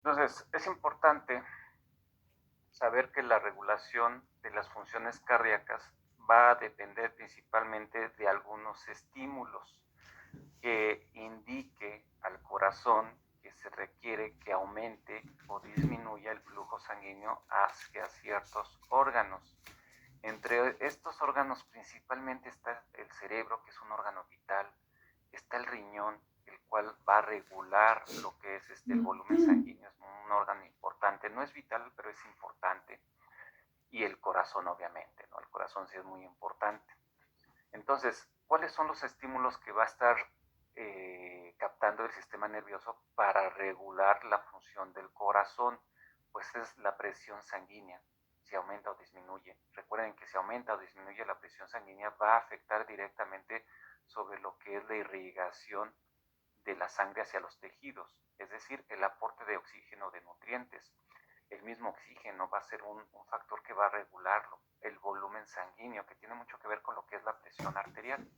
Entonces, es importante saber que la regulación de las funciones cardíacas va a depender principalmente de algunos estímulos que indique al corazón que se requiere que aumente o disminuya el flujo sanguíneo hacia ciertos órganos. Entre estos órganos principalmente está el cerebro, que es un órgano vital, está el riñón, el cual va a regular lo que es el volumen sanguíneo, es un órgano importante, no es vital, pero es importante, y el corazón obviamente, ¿no? El corazón sí es muy importante. Entonces, ¿cuáles son los estímulos que va a estar captando el sistema nervioso para regular la función del corazón? Pues es la presión sanguínea, si aumenta o disminuye. Recuerden que si aumenta o disminuye la presión sanguínea va a afectar directamente sobre lo que es la irrigación de la sangre hacia los tejidos, es decir, el aporte de oxígeno, de nutrientes. El mismo oxígeno va a ser un factor que va a regularlo, el volumen sanguíneo, que tiene mucho que ver con lo que es la presión arterial.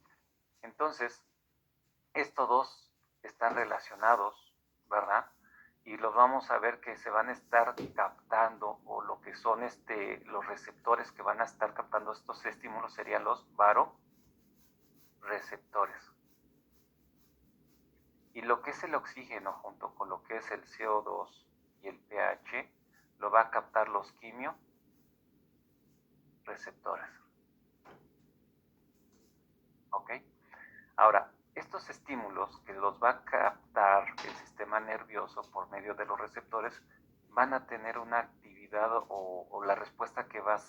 Entonces, estos dos están relacionados, ¿verdad? Y los vamos a ver que se van a estar captando, o lo que son los receptores que van a estar captando estos estímulos serían los baroreceptores. Y lo que es el oxígeno junto con lo que es el CO2 y el pH lo va a captar los quimioreceptores. ¿Ok? Ahora, estos estímulos que los va a captar el sistema nervioso por medio de los receptores van a tener una actividad o la respuesta que va a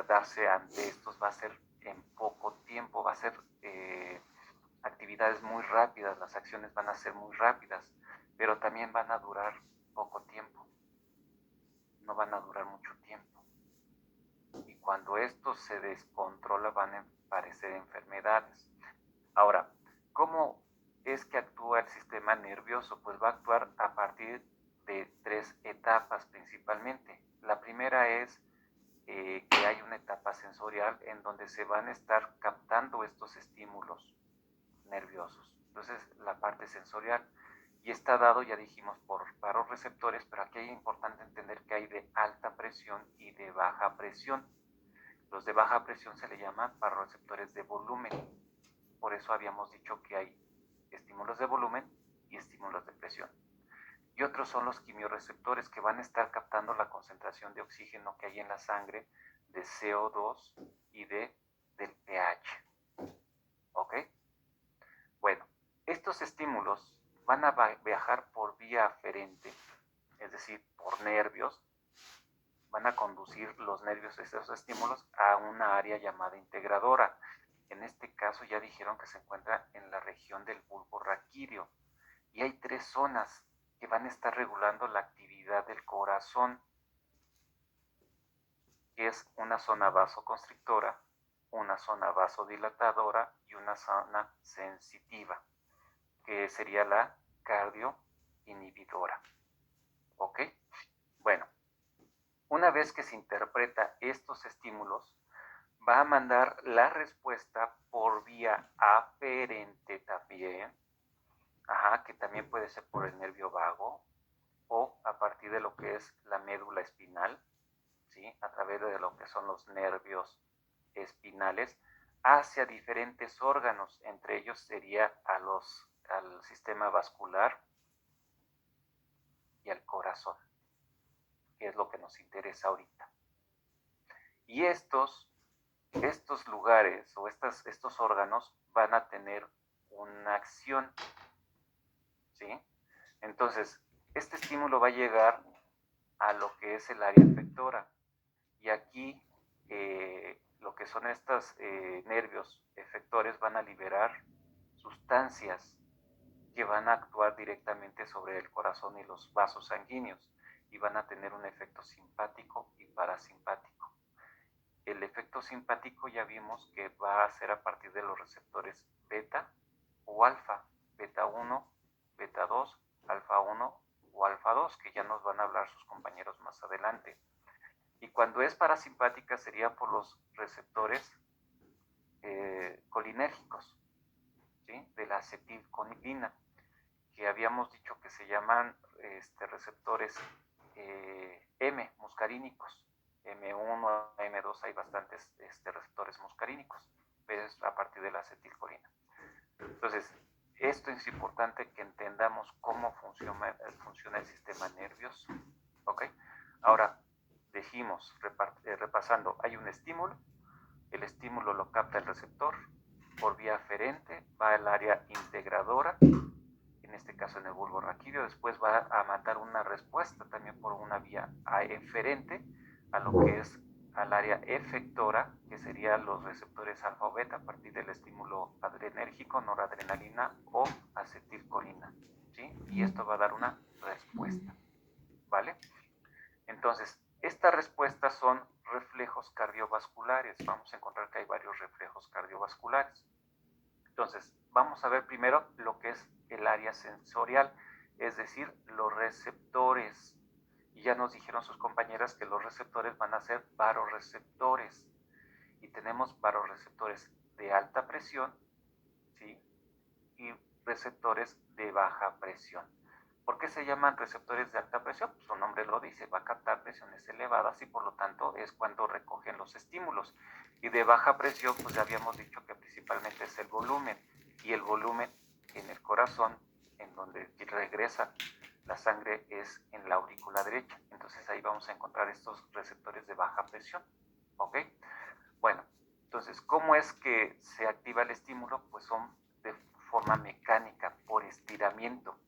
darse ante estos va a ser en poco tiempo, va a ser actividades muy rápidas, las acciones van a ser muy rápidas, pero también van a durar poco tiempo, no van a durar mucho tiempo. Y cuando esto se descontrola van a aparecer enfermedades. Ahora, ¿cómo es que actúa el sistema nervioso? Pues va a actuar a partir de tres etapas principalmente. La primera es que hay una etapa sensorial en donde se van a estar captando estos estímulos nerviosos. Entonces, la parte sensorial. Y está dado, ya dijimos, por varios receptores, pero aquí es importante entender que hay de alta presión y de baja presión. Los de baja presión se le llaman baroreceptores de volumen. Por eso habíamos dicho que hay estímulos de volumen y estímulos de presión. Y otros son los quimioreceptores, que van a estar captando la concentración de oxígeno que hay en la sangre, de CO2 y del pH. ¿Ok? Bueno, estos estímulos van a viajar por vía aferente, es decir, por nervios, van a conducir los nervios, estos estímulos, a una área llamada integradora. En este caso ya dijeron que se encuentra en la región del bulbo raquídeo. Y hay tres zonas que van a estar regulando la actividad del corazón, que es una zona vasoconstrictora, una zona vasodilatadora y una zona sensitiva, que sería la cardioinhibidora. ¿Ok? Bueno, una vez que se interpreta estos estímulos, va a mandar la respuesta por vía aferente también, que también puede ser por el nervio vago o a partir de lo que es la médula espinal, ¿sí? A través de lo que son los nervios espinales, hacia diferentes órganos, entre ellos sería al sistema vascular y al corazón, que es lo que nos interesa ahorita. Y estos lugares o estos órganos van a tener una acción, ¿sí? Entonces, este estímulo va a llegar a lo que es el área efectora. Y aquí lo que son estos nervios efectores van a liberar sustancias que van a actuar directamente sobre el corazón y los vasos sanguíneos y van a tener un efecto simpático y parasimpático. El efecto simpático ya vimos que va a ser a partir de los receptores beta o alfa, beta 1, beta 2, alfa 1 o alfa 2, que ya nos van a hablar sus compañeros más adelante. Y cuando es parasimpática sería por los receptores colinérgicos, ¿sí? De la acetilcolina. que habíamos dicho que se llaman receptores muscarínicos. M1, M2, hay bastantes receptores muscarínicos, pero es a partir de la acetilcolina. Entonces, esto es importante que entendamos cómo funciona el sistema nervioso. ¿Ok? Ahora, dijimos, repasando, hay un estímulo, el estímulo lo capta el receptor, por vía aferente va al área integradora, en este caso en el bulbo raquídeo, después va a mandar una respuesta también por una vía eferente a lo que es al área efectora, que serían los receptores alfa o beta a partir del estímulo adrenérgico, noradrenalina o acetilcolina, ¿sí? Y esto va a dar una respuesta, ¿vale? Entonces, estas respuestas son reflejos cardiovasculares. Vamos a encontrar que hay varios reflejos cardiovasculares. Entonces, vamos a ver primero lo que es el área sensorial, es decir, los receptores. Y ya nos dijeron sus compañeras que los receptores van a ser varoreceptores. Y tenemos varoreceptores de alta presión, ¿sí? Y receptores de baja presión. ¿Por qué se llaman receptores de alta presión? Pues su nombre lo dice, va a captar presiones elevadas y por lo tanto es cuando recogen los estímulos. Y de baja presión, pues ya habíamos dicho que principalmente es el volumen. Y el volumen en el corazón, en donde regresa la sangre, es en la aurícula derecha. Entonces ahí vamos a encontrar estos receptores de baja presión. ¿Ok? Bueno, entonces, ¿cómo es que se activa el estímulo? Pues son de forma mecánica, por estiramiento.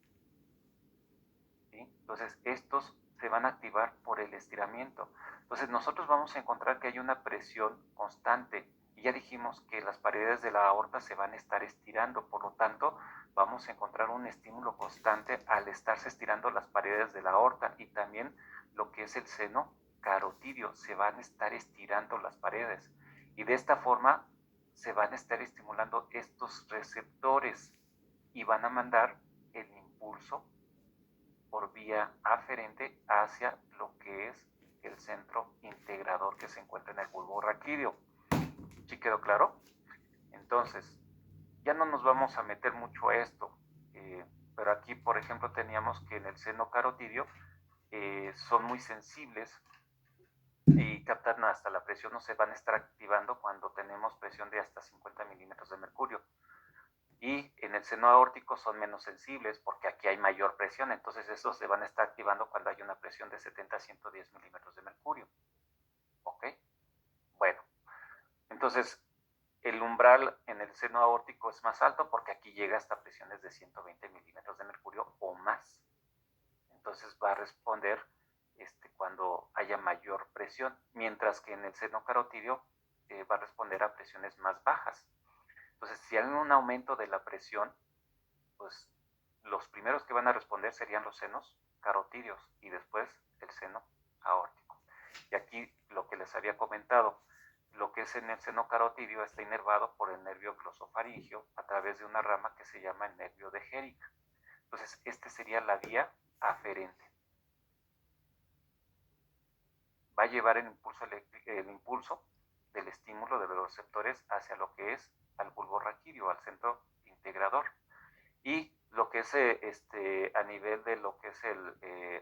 ¿Sí? Entonces, estos se van a activar por el estiramiento. Entonces, nosotros vamos a encontrar que hay una presión constante. Y ya dijimos que las paredes de la aorta se van a estar estirando. Por lo tanto, vamos a encontrar un estímulo constante al estarse estirando las paredes de la aorta. Y también lo que es el seno carotidio. Se van a estar estirando las paredes. Y de esta forma se van a estar estimulando estos receptores y van a mandar el impulso por vía aferente hacia lo que es el centro integrador que se encuentra en el bulbo raquídeo. ¿Sí quedó claro? Entonces, ya no nos vamos a meter mucho a esto, pero aquí, por ejemplo, teníamos que en el seno carotidio son muy sensibles y captan hasta la presión, no se van a estar activando cuando tenemos presión de hasta 50 milímetros de mercurio. Y en el seno aórtico son menos sensibles porque aquí hay mayor presión, entonces esos se van a estar activando cuando hay una presión de 70 a 110 milímetros de mercurio. ¿Ok? Bueno, entonces el umbral en el seno aórtico es más alto porque aquí llega hasta presiones de 120 milímetros de mercurio o más. Entonces va a responder cuando haya mayor presión, mientras que en el seno carotidio va a responder a presiones más bajas. Entonces, si hay un aumento de la presión, pues los primeros que van a responder serían los senos carotidios y después el seno aórtico. Y aquí lo que les había comentado, lo que es en el seno carotidio está inervado por el nervio glosofaringio a través de una rama que se llama el nervio de Gérica. Entonces, sería la vía aferente. Va a llevar el impulso del estímulo de los receptores hacia lo que es al bulbo raquídeo, al centro integrador. Y lo que es a nivel de lo que es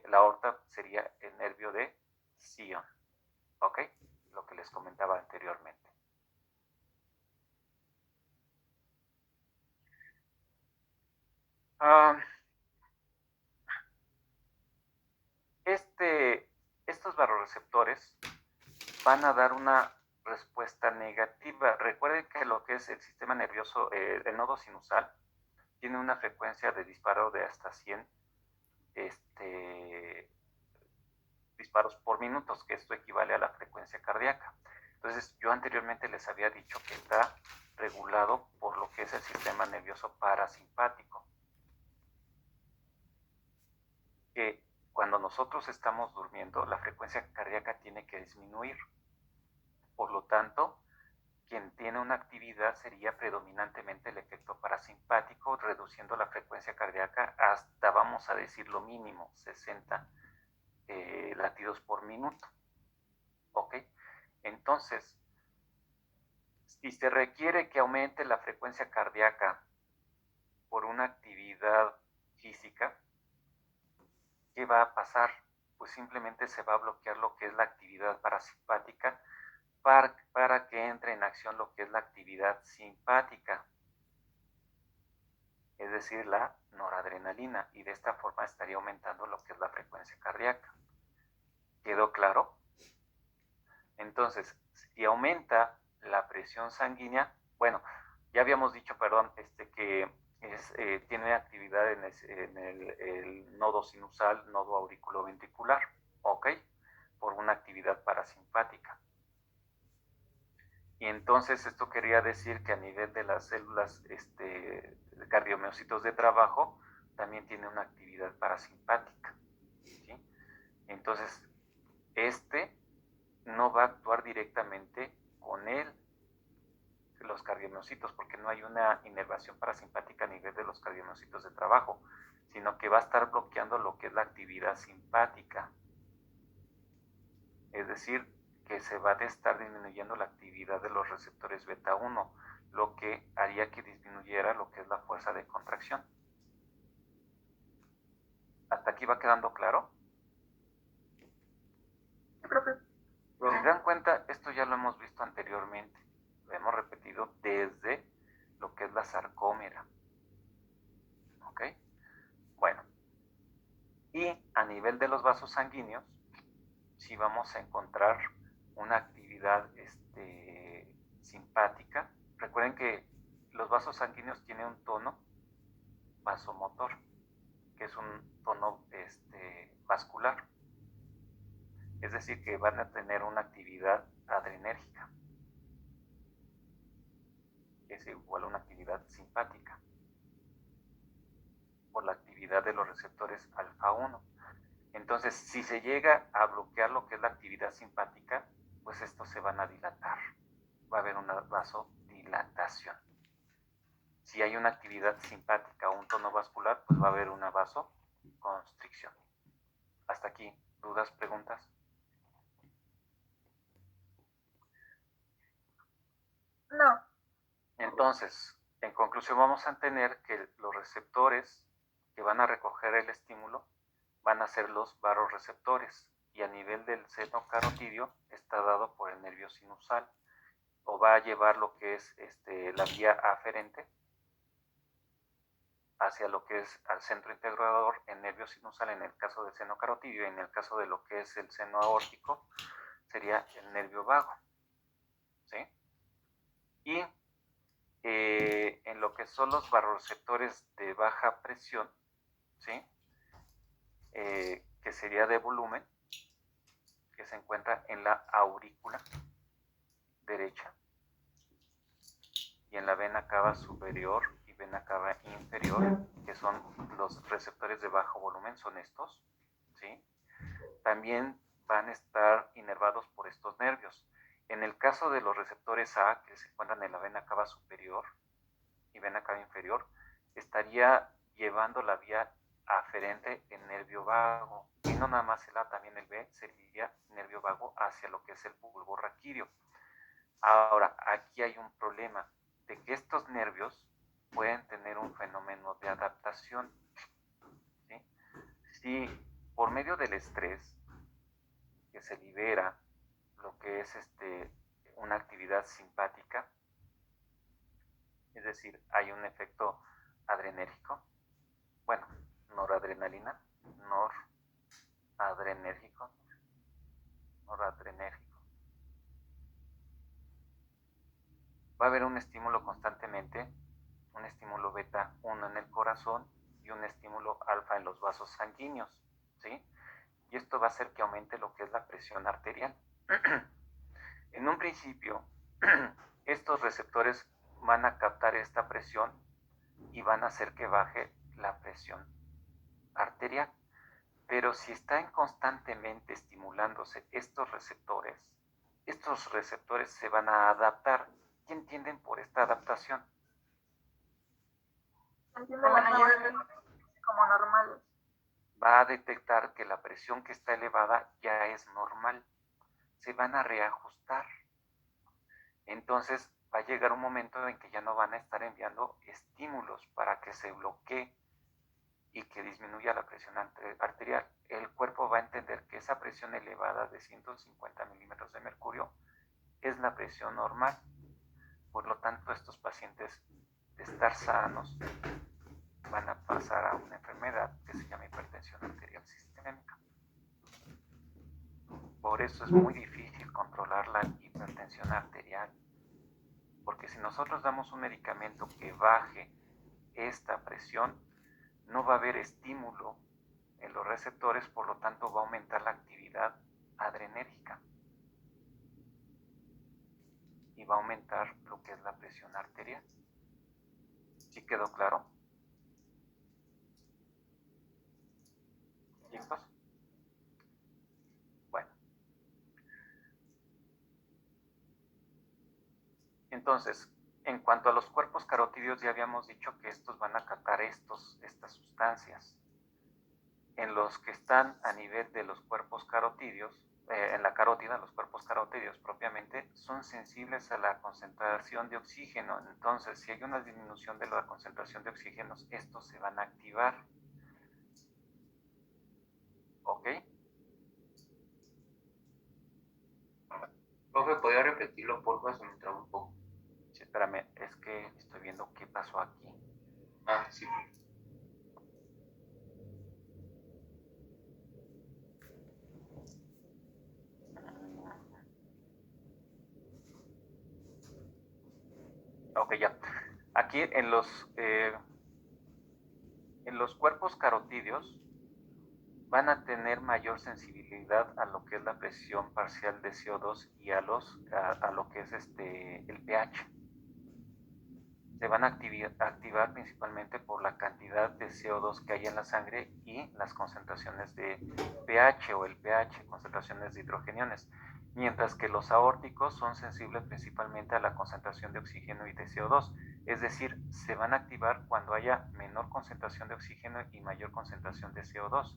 la aorta sería el nervio de Sion. ¿Ok? Lo que les comentaba anteriormente. Estos vasoreceptores van a dar una respuesta negativa. Recuerden que lo que es el sistema nervioso, el nodo sinusal, tiene una frecuencia de disparo de hasta 100 disparos por minuto, que esto equivale a la frecuencia cardíaca. Entonces, yo anteriormente les había dicho que está regulado por lo que es el sistema nervioso parasimpático. Que cuando nosotros estamos durmiendo, la frecuencia cardíaca tiene que disminuir. Por lo tanto, quien tiene una actividad sería predominantemente el efecto parasimpático, reduciendo la frecuencia cardíaca hasta, vamos a decir, lo mínimo, 60 latidos por minuto. ¿Ok? Entonces, si se requiere que aumente la frecuencia cardíaca por una actividad física, ¿qué va a pasar? Pues simplemente se va a bloquear lo que es la actividad parasimpática para que entre en acción lo que es la actividad simpática, es decir, la noradrenalina, y de esta forma estaría aumentando lo que es la frecuencia cardíaca. ¿Quedó claro? Entonces, si aumenta la presión sanguínea, bueno, ya habíamos dicho, perdón, que tiene actividad en el nodo sinusal, nodo auriculoventricular, ¿ok? Por una actividad parasimpática. Y entonces esto quería decir que a nivel de las células cardiomiocitos de trabajo, también tiene una actividad parasimpática, ¿sí? Entonces, no va a actuar directamente con los cardiomiocitos, porque no hay una inervación parasimpática a nivel de los cardiomiocitos de trabajo, sino que va a estar bloqueando lo que es la actividad simpática. Es decir, que se va a estar disminuyendo la actividad de los receptores beta 1, lo que haría que disminuyera lo que es la fuerza de contracción. ¿Hasta aquí va quedando claro? Sí, profe. Si se dan cuenta, esto ya lo hemos visto anteriormente. Lo hemos repetido desde lo que es la sarcómera. ¿Ok? Bueno. Y a nivel de los vasos sanguíneos, sí vamos a encontrar una actividad simpática. Recuerden que los vasos sanguíneos tienen un tono vasomotor, que es un tono vascular. Es decir, que van a tener una actividad adrenérgica, que es igual a una actividad simpática, por la actividad de los receptores alfa 1. Entonces, si se llega a bloquear lo que es la actividad simpática, pues estos se van a dilatar. Va a haber una vasodilatación. Si hay una actividad simpática o un tono vascular, pues va a haber una vasoconstricción. Hasta aquí, ¿dudas, preguntas? No. Entonces, en conclusión, vamos a tener que los receptores que van a recoger el estímulo van a ser los barorreceptores, y a nivel del seno carotidio está dado por el nervio sinusal, o va a llevar lo que es la vía aferente hacia lo que es al centro integrador en nervio sinusal en el caso del seno carotidio, y en el caso de lo que es el seno aórtico sería el nervio vago, ¿sí? Y en lo que son los barorreceptores de baja presión, ¿sí? Que sería de volumen, que se encuentra en la aurícula derecha y en la vena cava superior y vena cava inferior, que son los receptores de bajo volumen, son estos, ¿sí? También van a estar inervados por estos nervios. En el caso de los receptores A, que se encuentran en la vena cava superior y vena cava inferior, estaría llevando la vía aferente en nervio vago, y no nada más el A, también el B sería nervio vago hacia lo que es el bulbo raquídeo. Ahora, aquí hay un problema de que estos nervios pueden tener un fenómeno de adaptación, ¿sí? Si por medio del estrés que se libera lo que es una actividad simpática, es decir, hay un efecto adrenérgico, bueno, noradrenalina, noradrenérgico, noradrenérgico. Va a haber un estímulo constantemente, un estímulo beta 1 en el corazón y un estímulo alfa en los vasos sanguíneos, ¿sí? Y esto va a hacer que aumente lo que es la presión arterial. En un principio, estos receptores van a captar esta presión y van a hacer que baje la presión arterial. Pero si están constantemente estimulándose estos receptores se van a adaptar. ¿Qué entienden por esta adaptación? Entiendo las señales como normales. Va a detectar que la presión que está elevada ya es normal. Se van a reajustar. Entonces va a llegar un momento en que ya no van a estar enviando estímulos para que se bloquee y que disminuya la presión arterial. El cuerpo va a entender que esa presión elevada de 150 milímetros de mercurio es la presión normal. Por lo tanto, estos pacientes de estar sanos van a pasar a una enfermedad que se llama hipertensión arterial sistémica. Por eso es muy difícil controlar la hipertensión arterial, porque si nosotros damos un medicamento que baje esta presión, no va a haber estímulo en los receptores, por lo tanto va a aumentar la actividad adrenérgica y va a aumentar lo que es la presión arterial. ¿Sí quedó claro? ¿Listos? Bueno. Entonces, en cuanto a los cuerpos carotídeos, ya habíamos dicho que estos van a captar estas sustancias. En los que están a nivel de los cuerpos carotídeos, en la carótida, los cuerpos carotídeos propiamente, son sensibles a la concentración de oxígeno. Entonces, si hay una disminución de la concentración de oxígeno, estos se van a activar. ¿Ok? Profe, ¿podría repetirlo, porfa? Se me trabó un poco. Sí, espérame, es que estoy viendo qué pasó aquí. Ah, sí. Ok, ya. Aquí en los cuerpos carotídeos van a tener mayor sensibilidad a lo que es la presión parcial de CO2 y a lo que es el pH. Se van a activar principalmente por la cantidad de CO2 que hay en la sangre y las concentraciones de pH o el pH, concentraciones de hidrogeniones, mientras que los aórticos son sensibles principalmente a la concentración de oxígeno y de CO2, es decir, se van a activar cuando haya menor concentración de oxígeno y mayor concentración de CO2.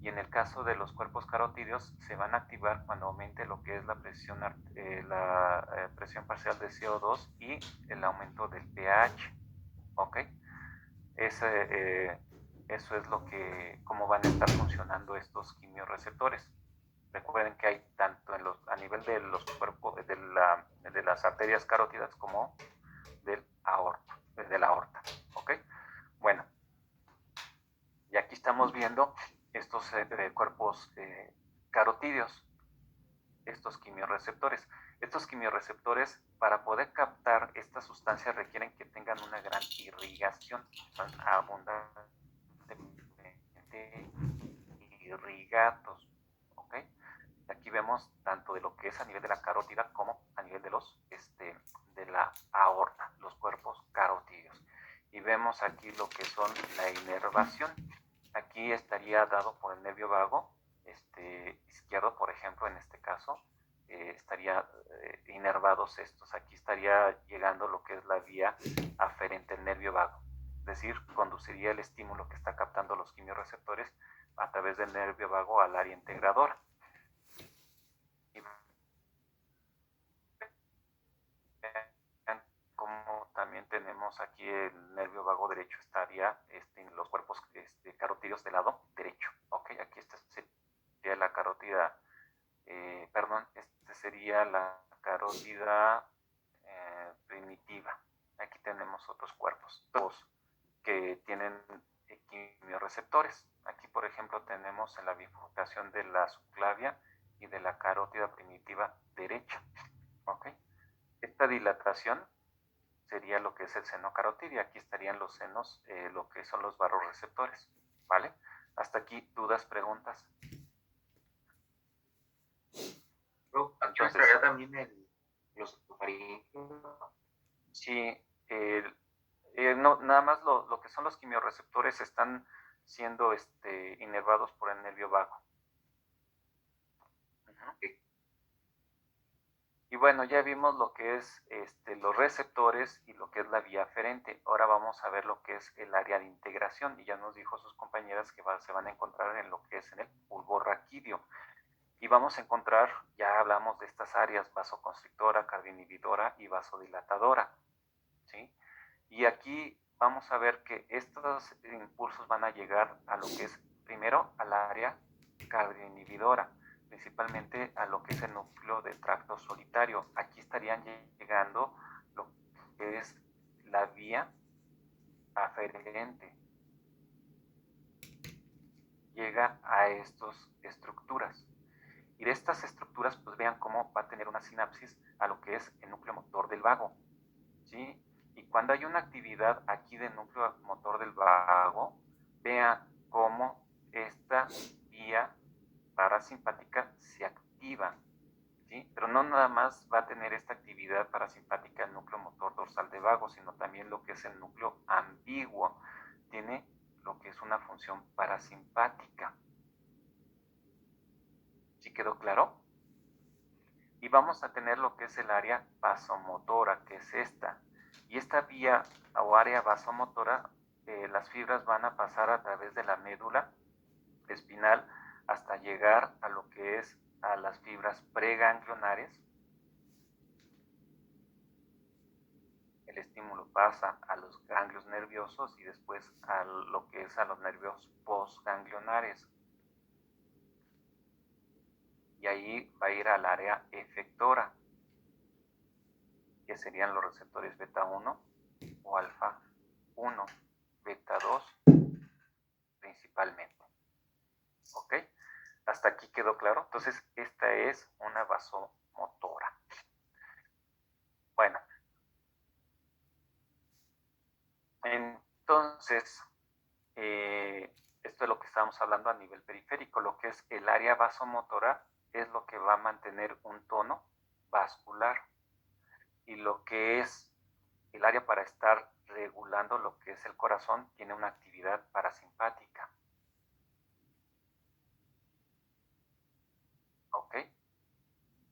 Y en el caso de los cuerpos carotídeos se van a activar cuando aumente lo que es la presión parcial de CO2 y el aumento del pH. ¿Ok? Eso es cómo van a estar funcionando estos quimiorreceptores. Recuerden que hay tanto a nivel de los cuerpos de las arterias carótidas como de la aorta. ¿Ok? Bueno, y aquí estamos viendo estos cuerpos carotídeos, estos quimiorreceptores. Estos quimiorreceptores, para poder captar estas sustancias, requieren que tengan una gran irrigación, son abundantemente irrigados. ¿Ok? Aquí vemos tanto de lo que es a nivel de la carótida como a nivel de la aorta, los cuerpos carotídeos. Y vemos aquí lo que son la inervación. Aquí estaría dado por el nervio vago izquierdo, por ejemplo, en este caso, estaría inervados estos. Aquí estaría llegando lo que es la vía aferente al nervio vago. Es decir, conduciría el estímulo que está captando los quimiorreceptores a través del nervio vago al área integradora. Como también tenemos aquí el nervio vago derecho, estaría en los cuerpos carotídeos del lado derecho. ¿Ok? Aquí sería la carótida, sería la carótida primitiva. Aquí tenemos otros cuerpos, dos que tienen quimiorreceptores. Aquí, por ejemplo, tenemos en la bifurcación de la subclavia y de la carótida primitiva derecha. ¿Ok? Esta dilatación sería lo que es el seno carotídeo. Aquí estarían los senos, lo que son los barroreceptores, ¿vale? Hasta aquí, ¿dudas, preguntas? Entonces, estaría también los esofaringeos. Sí, no, nada más lo que son los quimiorreceptores están siendo inervados por el nervio vago. Y bueno, ya vimos lo que es los receptores y lo que es la vía aferente. Ahora vamos a ver lo que es el área de integración. Y ya nos dijo sus compañeras que se van a encontrar en lo que es en el bulbo raquídeo. Y vamos a encontrar, ya hablamos de estas áreas, vasoconstrictora, cardioinhibidora y vasodilatadora. ¿Sí? Y aquí vamos a ver que estos impulsos van a llegar a lo que es, primero, al área cardioinhibidora, principalmente a lo que es el núcleo de tracto solitario. Aquí estarían llegando lo que es la vía aferente. Llega a estas estructuras. Y de estas estructuras, pues vean cómo va a tener una sinapsis a lo que es el núcleo motor del vago, ¿sí? Y cuando hay una actividad aquí del núcleo motor del vago, vean cómo esta vía parasimpática se activa, ¿sí? Pero no nada más va a tener esta actividad parasimpática el núcleo motor dorsal del vago, sino también lo que es el núcleo ambiguo. Tiene lo que es una función parasimpática. ¿Sí quedó claro? Y vamos a tener lo que es el área vasomotora, que es esta. Y esta vía o área vasomotora, las fibras van a pasar a través de la médula espinal hasta llegar a lo que es a las fibras preganglionares. El estímulo pasa a los ganglios nerviosos y después a lo que es a los nervios postganglionares. Y ahí va a ir al área efectora, que serían los receptores beta 1 o alfa 1, beta 2 principalmente. ¿Ok? Hasta aquí quedó claro. Entonces, esta es una vasomotora. Bueno. Entonces, esto es lo que estábamos hablando a nivel periférico. Lo que es el área vasomotora es lo que va a mantener un tono vascular. Y lo que es el área para estar regulando lo que es el corazón tiene una actividad parasimpática. ¿Ok?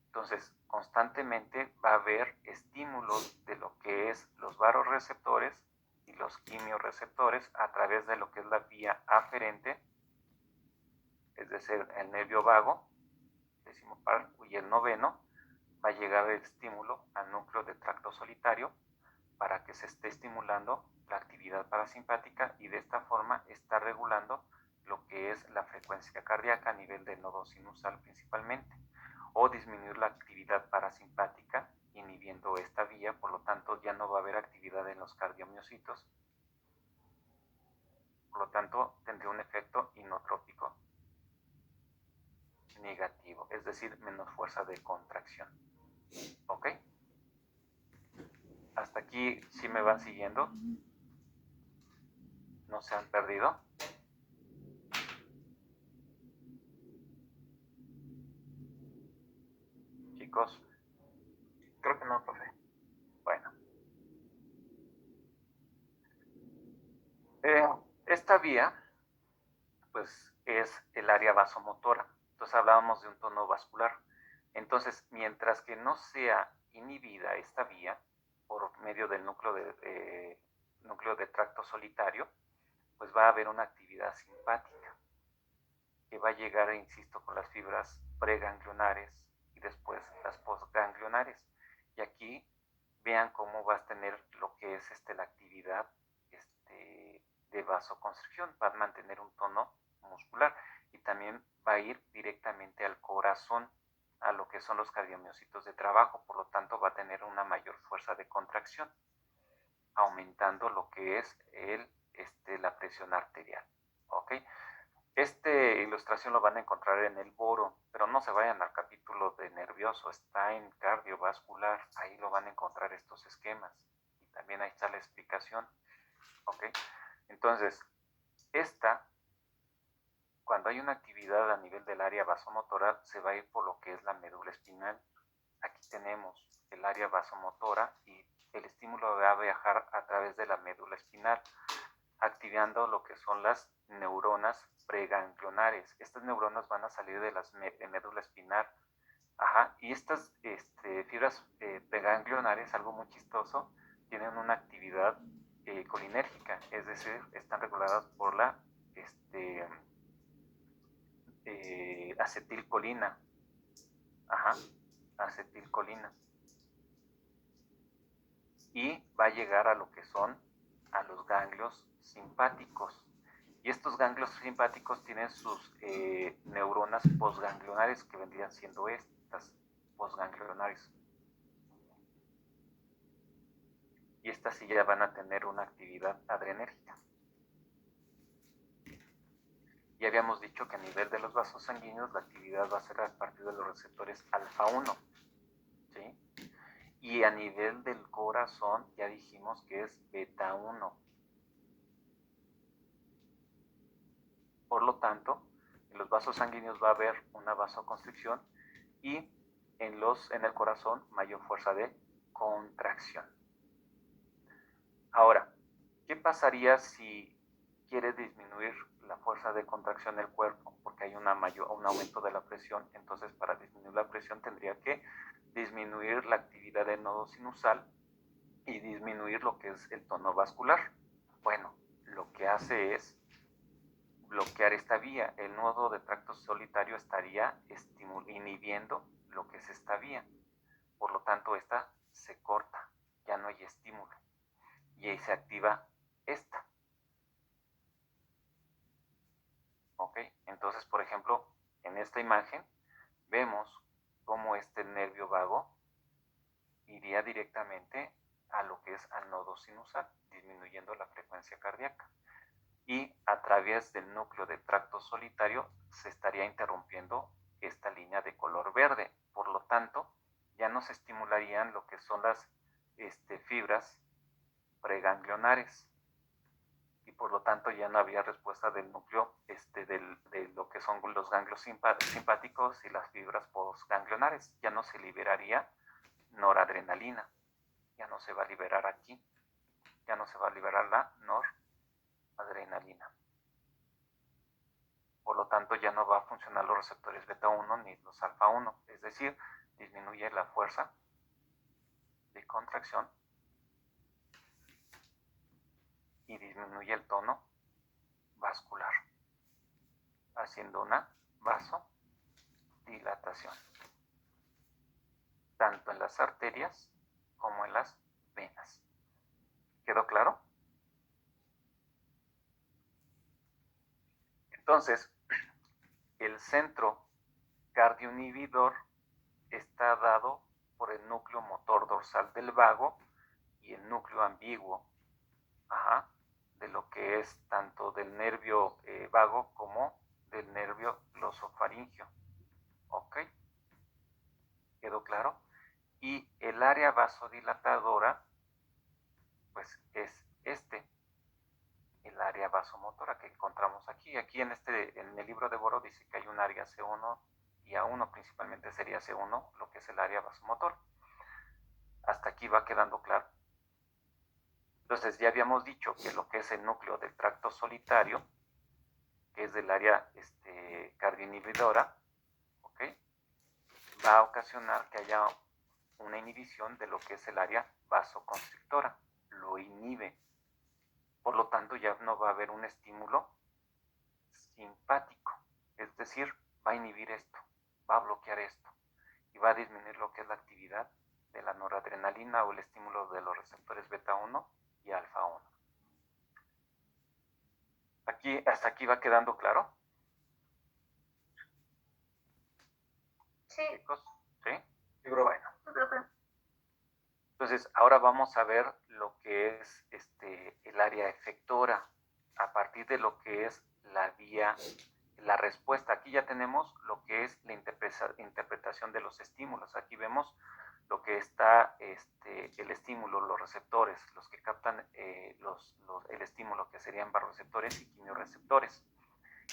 Entonces, constantemente va a haber estímulos de lo que es los vasoreceptores y los quimiorreceptores a través de lo que es la vía aferente, es decir, el nervio vago, decimopar, y el noveno, va a llegar el estímulo al núcleo de tracto solitario para que se esté estimulando la actividad parasimpática y de esta forma está regulando lo que es la frecuencia cardíaca a nivel del nodo sinusal principalmente, o disminuir la actividad parasimpática inhibiendo esta vía, por lo tanto ya no va a haber actividad en los cardiomiocitos, por lo tanto tendría un efecto inotrópico negativo, es decir, menos fuerza de contracción. ¿Ok? Hasta aquí sí me van siguiendo. ¿No se han perdido? Chicos, Creo que no, profe. bueno. Esta vía, pues, es el área vasomotora. Entonces hablábamos de un tono vascular. Entonces, mientras que no sea inhibida esta vía por medio del núcleo de tracto solitario, pues va a haber una actividad simpática que va a llegar, insisto, con las fibras preganglionares y después las postganglionares. Y aquí vean cómo vas a tener lo que es la actividad de vasoconstricción, va a mantener un tono muscular y también va a ir directamente al corazón, a lo que son los cardiomiocitos de trabajo, por lo tanto va a tener una mayor fuerza de contracción, aumentando lo que es la presión arterial. ¿Ok? Esta ilustración lo van a encontrar en el boro, pero no se vayan al capítulo de nervioso, está en cardiovascular, ahí lo van a encontrar estos esquemas y también ahí está la explicación. ¿Ok? Entonces, cuando hay una actividad a nivel del área vasomotora, se va a ir por lo que es la médula espinal. Aquí tenemos el área vasomotora y el estímulo va a viajar a través de la médula espinal, activando lo que son las neuronas preganglionares. Estas neuronas van a salir de la médula espinal. Ajá. Y estas fibras preganglionares, algo muy chistoso, tienen una actividad colinérgica, es decir, están reguladas por la acetilcolina. Ajá, acetilcolina. Y va a llegar a lo que son a los ganglios simpáticos. Y estos ganglios simpáticos tienen sus neuronas posganglionares, que vendrían siendo estas posganglionares. Y estas sí ya van a tener una actividad adrenérgica. Ya habíamos dicho que a nivel de los vasos sanguíneos la actividad va a ser a partir de los receptores alfa 1, ¿sí? Y a nivel del corazón ya dijimos que es beta 1. Por lo tanto, en los vasos sanguíneos va a haber una vasoconstricción y en el corazón mayor fuerza de contracción. Ahora, ¿qué pasaría si quiere disminuir la fuerza de contracción del cuerpo? Porque hay un aumento de la presión. Entonces, para disminuir la presión tendría que disminuir la actividad del nodo sinusal y disminuir lo que es el tono vascular. Bueno, lo que hace es bloquear esta vía. El nodo de tracto solitario estaría inhibiendo lo que es esta vía. Por lo tanto, esta se corta, ya no hay estímulo. Y ahí se activa esta. ¿Ok? Entonces, por ejemplo, en esta imagen vemos cómo este nervio vago iría directamente a lo que es al nodo sinusal, disminuyendo la frecuencia cardíaca. Y a través del núcleo de tracto solitario se estaría interrumpiendo esta línea de color verde. Por lo tanto, ya no se estimularían lo que son las fibras preganglionares. Y por lo tanto ya no había respuesta del núcleo de lo que son los ganglios simpáticos y las fibras postganglionares. Ya no se liberaría noradrenalina. Ya no se va a liberar aquí. Ya no se va a liberar la noradrenalina. Por lo tanto, ya no va a funcionar los receptores beta 1 ni los alfa 1. Es decir, disminuye la fuerza de contracción y disminuye el tono vascular, haciendo una vasodilatación, tanto en las arterias como en las venas. ¿Quedó claro? Entonces, el centro cardioinhibidor está dado por el núcleo motor dorsal del vago y el núcleo ambiguo, de lo que es tanto del nervio vago como del nervio glosofaringio. ¿Ok? ¿Quedó claro? Y el área vasodilatadora, pues es el área vasomotora que encontramos aquí. Aquí en el libro de Boro dice que hay un área C1 y A1, principalmente sería C1, lo que es el área vasomotor. Hasta aquí va quedando claro. Entonces ya habíamos dicho que lo que es el núcleo del tracto solitario, que es del área cardioinhibidora, ¿ok?, va a ocasionar que haya una inhibición de lo que es el área vasoconstrictora. Lo inhibe. Por lo tanto, ya no va a haber un estímulo simpático. Es decir, va a inhibir esto, va a bloquear esto y va a disminuir lo que es la actividad de la noradrenalina o el estímulo de los receptores beta 1 y alfa 1. ¿Hasta aquí va quedando claro? Sí. Chicos, ¿sí? Sí, bro. Bueno. Sí, profe. Entonces, ahora vamos a ver lo que es el área efectora a partir de lo que es la vía, la respuesta. Aquí ya tenemos lo que es la interpretación de los estímulos. Aquí vemos lo que está el estímulo, los receptores, los que captan el estímulo, que serían baroreceptores y quimiorreceptores.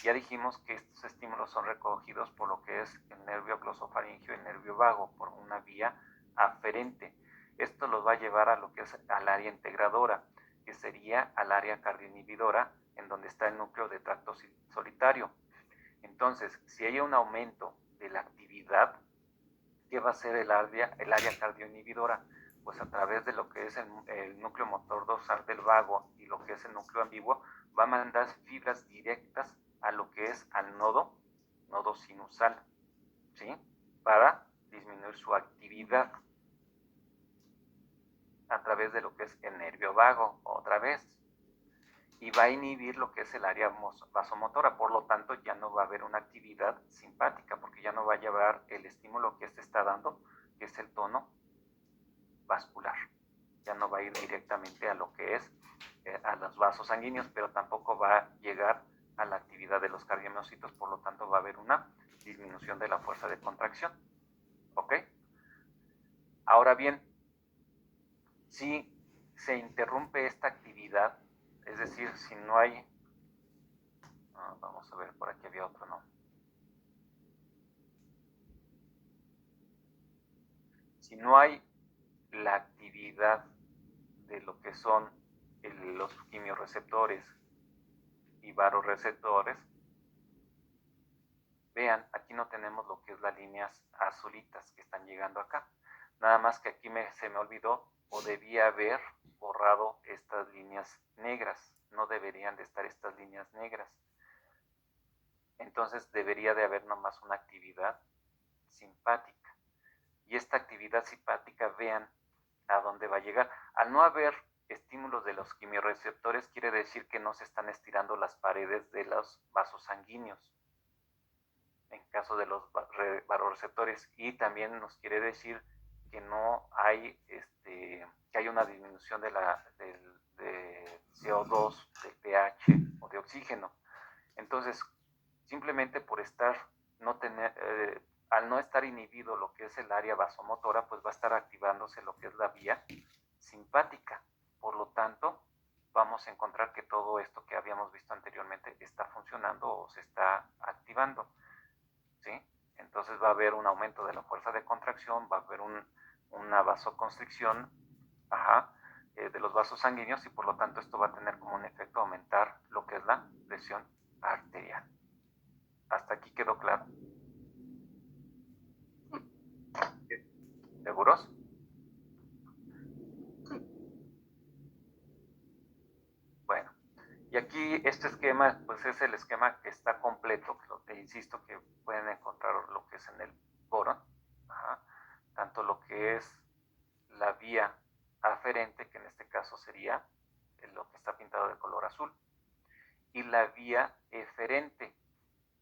Ya dijimos que estos estímulos son recogidos por lo que es el nervio glosofaringio y el nervio vago, por una vía aferente. Esto los va a llevar a lo que es al área integradora, que sería al área cardioinhibidora, en donde está el núcleo de tracto solitario. Entonces, si hay un aumento de la actividad, ¿qué va a hacer el área cardioinhibidora? Pues a través de lo que es el núcleo motor dorsal del vago y lo que es el núcleo ambiguo, va a mandar fibras directas a lo que es al nodo sinusal, ¿sí?, para disminuir su actividad a través de lo que es el nervio vago, otra vez, y va a inhibir lo que es el área vasomotora. Por lo tanto, ya no va a haber una actividad simpática porque ya no va a llevar el estímulo que está dando, que es el tono vascular. Ya no va a ir directamente a lo que es a los vasos sanguíneos, pero tampoco va a llegar a la actividad de los cardiomiocitos, por lo tanto va a haber una disminución de la fuerza de contracción. ¿Ok? Ahora bien, si se interrumpe esta actividad, es decir, si no hay... vamos a ver, por aquí había otro, ¿no? Si no hay la actividad de lo que son los quimioreceptores y varoreceptores, vean, aquí no tenemos lo que es las líneas azulitas que están llegando acá. Nada más que aquí se me olvidó o debía haber borrado estas líneas negras. No deberían de estar estas líneas negras. Entonces debería de haber nomás una actividad simpática. Y esta actividad simpática, vean a dónde va a llegar. Al no haber estímulos de los quimioreceptores, quiere decir que no se están estirando las paredes de los vasos sanguíneos en caso de los varoreceptores, y también nos quiere decir que no hay que hay una disminución de CO2, del pH o de oxígeno. Entonces, simplemente por al no estar inhibido lo que es el área vasomotora, pues va a estar activándose lo que es la vía simpática. Por lo tanto, vamos a encontrar que todo esto que habíamos visto anteriormente está funcionando o se está activando. ¿Sí? Entonces va a haber un aumento de la fuerza de contracción, va a haber una vasoconstricción de los vasos sanguíneos, y por lo tanto esto va a tener como un efecto aumentar lo que es la presión arterial. ¿Hasta aquí quedó claro? ¿Seguros? Bueno, y aquí este esquema, pues es el esquema que está completo, que insisto que pueden encontrar lo que es en el boron, tanto lo que es la vía aferente, que en este caso sería lo que está pintado de color azul, y la vía eferente,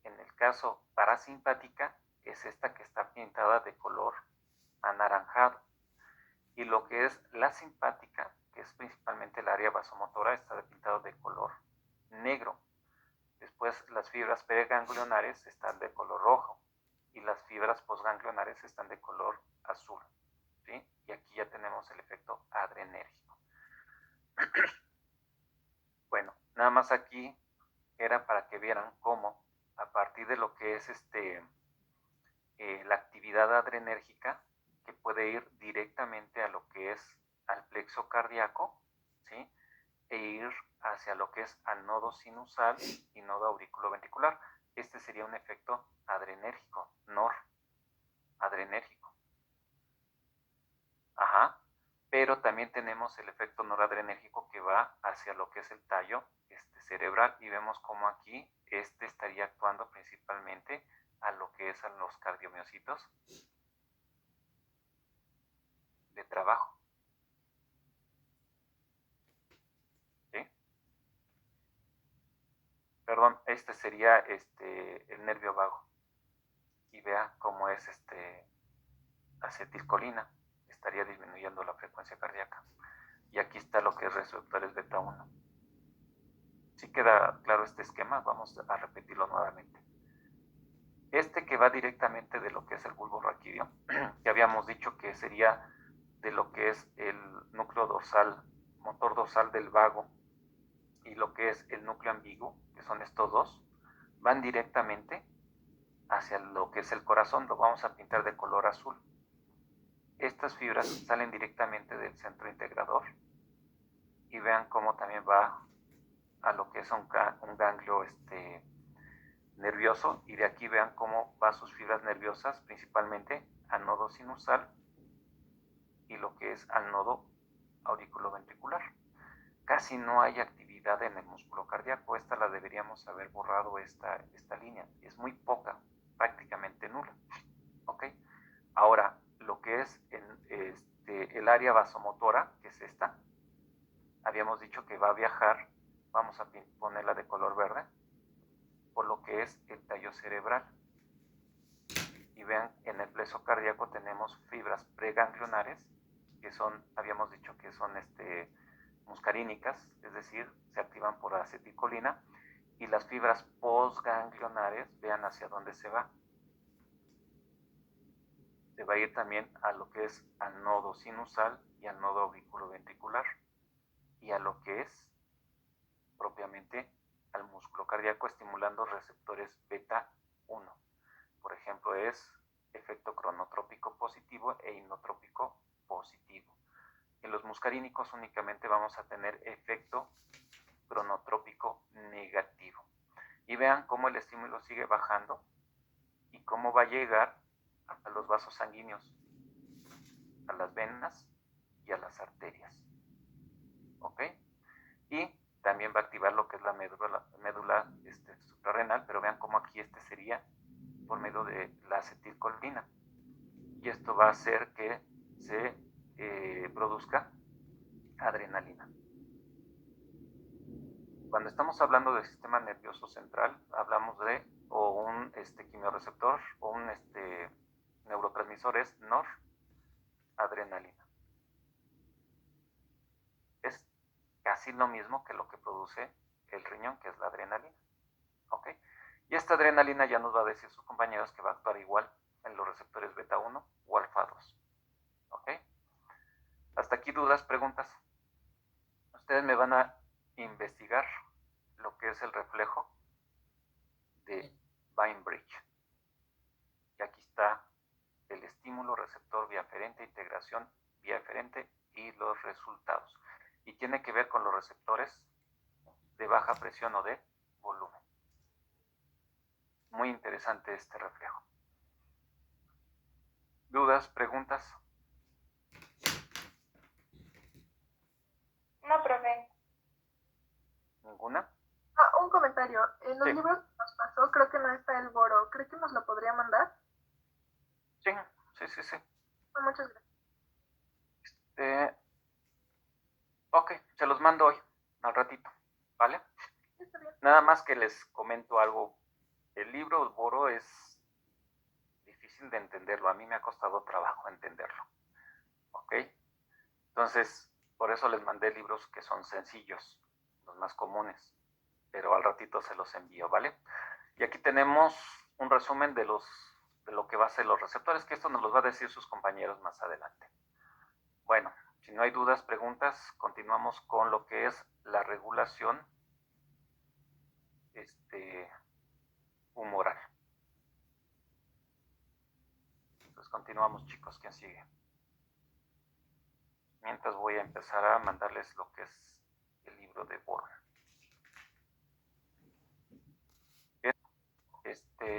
en el caso parasimpática, es esta que está pintada de color anaranjado, y lo que es la simpática, que es principalmente el área vasomotora, está pintado de color negro. Después las fibras preganglionares están de color rojo y las fibras postganglionares están de color azul, ¿sí? Y aquí ya tenemos el efecto adrenérgico. Bueno, nada más aquí era para que vieran cómo a partir de lo que es la actividad adrenérgica, que puede ir directamente a lo que es al plexo cardíaco, ¿sí? E ir hacia lo que es al nodo sinusal y nodo auriculoventricular. Este sería un efecto adrenérgico, noradrenérgico. Pero también tenemos el efecto noradrenérgico que va hacia lo que es el tallo cerebral, y vemos como aquí estaría actuando principalmente a lo que es a los cardiomiocitos de trabajo. ¿Sí? Perdón, este sería el nervio vago. Y vea cómo es acetilcolina. Estaría disminuyendo la frecuencia cardíaca. Y aquí está lo que es receptores beta 1. Si queda claro este esquema, vamos a repetirlo nuevamente. Este que va directamente de lo que es el bulbo raquídeo, que habíamos dicho que sería de lo que es el núcleo dorsal, motor dorsal del vago, y lo que es el núcleo ambiguo, que son estos dos, van directamente hacia lo que es el corazón. Lo vamos a pintar de color azul. Estas fibras salen directamente del centro integrador, y vean cómo también va a lo que es un ganglio nervioso, y de aquí vean cómo va sus fibras nerviosas principalmente al nodo sinusal y lo que es al nodo auriculoventricular. Casi no hay actividad en el músculo cardíaco. Esta la deberíamos haber borrado, esta línea. Es muy poca, prácticamente nula. ¿Ok? Ahora, lo que es el área vasomotora, que es esta, habíamos dicho que va a viajar vamos a ponerla de color verde, por lo que es el tallo cerebral. Y vean, en el pleso cardíaco tenemos fibras preganglionares, que son, habíamos dicho que son muscarínicas, es decir, se activan por acetilcolina, y las fibras postganglionares, vean hacia dónde se va. Se va a ir también a lo que es al nodo sinusal y al nodo auriculoventricular, y a lo que es propiamente al músculo cardíaco, estimulando receptores beta 1. Por ejemplo, es efecto cronotrópico positivo e inotrópico positivo. En los muscarínicos únicamente vamos a tener efecto cronotrópico negativo. Y vean cómo el estímulo sigue bajando y cómo va a llegar a los vasos sanguíneos, a las venas y a las arterias. ¿Ok? Y también va a activar lo que es la médula suprarrenal, pero vean cómo aquí sería por medio de la acetilcolina. Y esto va a hacer que se produzca adrenalina. Cuando estamos hablando del sistema nervioso central, hablamos de un quimioreceptor o un neurotransmisor es noradrenalina. Es casi lo mismo que lo que produce el riñón, que es la adrenalina. ¿Ok? Y esta adrenalina ya nos va a decir sus compañeros que va a actuar igual en los receptores beta 1 o alfa 2. ¿Ok? Hasta aquí dudas, preguntas. Ustedes me van a investigar lo que es el reflejo de Bainbridge. Y aquí está el estímulo receptor vía aferente, integración vía aferente y los resultados. Y tiene que ver con los receptores de baja presión o de volumen. Muy interesante este reflejo. ¿Dudas, preguntas? No, profe. ¿Ninguna? Un comentario. En los libros que nos pasó, creo que no está el boro. ¿Cree que nos lo podría mandar? Sí. Muchas gracias. Ok, se los mando hoy, al ratito, ¿vale? Está bien. Nada más que les comento algo. El libro, el boro, es difícil de entenderlo. A mí me ha costado trabajo entenderlo. ¿Ok? Entonces, por eso les mandé libros que son sencillos, los más comunes. Pero al ratito se los envío, ¿vale? Y aquí tenemos un resumen de lo que va a ser los receptores, que esto nos los va a decir sus compañeros más adelante. Bueno, si no hay dudas, preguntas, continuamos con lo que es la regulación humoral. Entonces continuamos, chicos. ¿Quién sigue? Mientras voy a empezar a mandarles lo que es el libro de Bohr.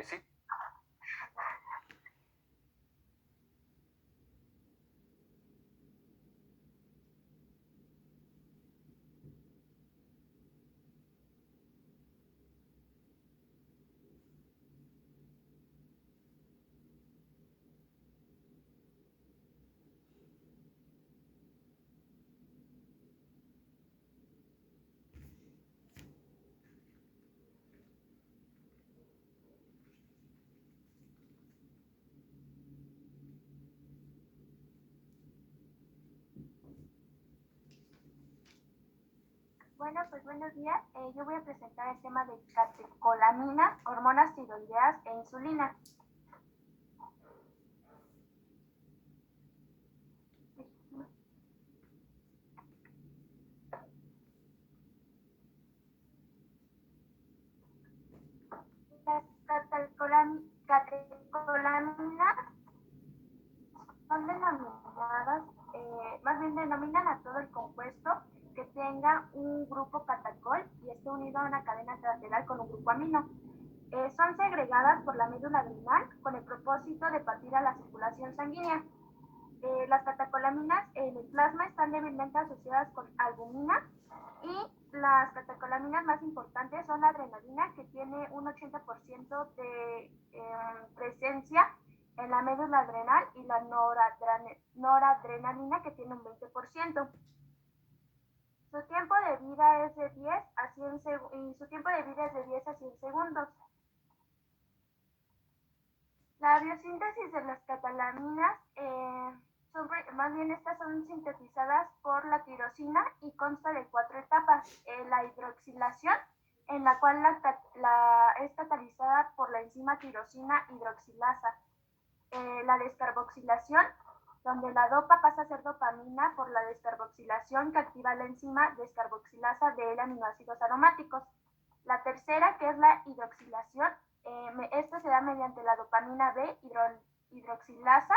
Sí. Bueno, pues buenos días. Yo voy a presentar el tema de catecolaminas, hormonas tiroideas e insulina. Las catecolaminas son denominadas, más bien denominan a todo el compuesto que tenga un grupo catacol y esté unido a una cadena lateral con un grupo amino. Son segregadas por la médula adrenal con el propósito de partir a la circulación sanguínea. Las catecolaminas en el plasma están débilmente asociadas con albumina y las catecolaminas más importantes son la adrenalina, que tiene un 80% de presencia en la médula adrenal, y la noradrenalina, que tiene un 20%. Su tiempo de vida es de 10 a 100 y su tiempo de vida es de 10 a 100 segundos. La biosíntesis de las catalaminas, más bien estas son sintetizadas por la tirosina y consta de 4 etapas. La hidroxilación, en la cual es catalizada por la enzima tirosina hidroxilasa. La descarboxilación, donde la dopa pasa a ser dopamina por la descarboxilación que activa la enzima descarboxilasa de aminoácidos aromáticos. La tercera, que es la hidroxilación, esta se da mediante la dopamina B hidroxilasa,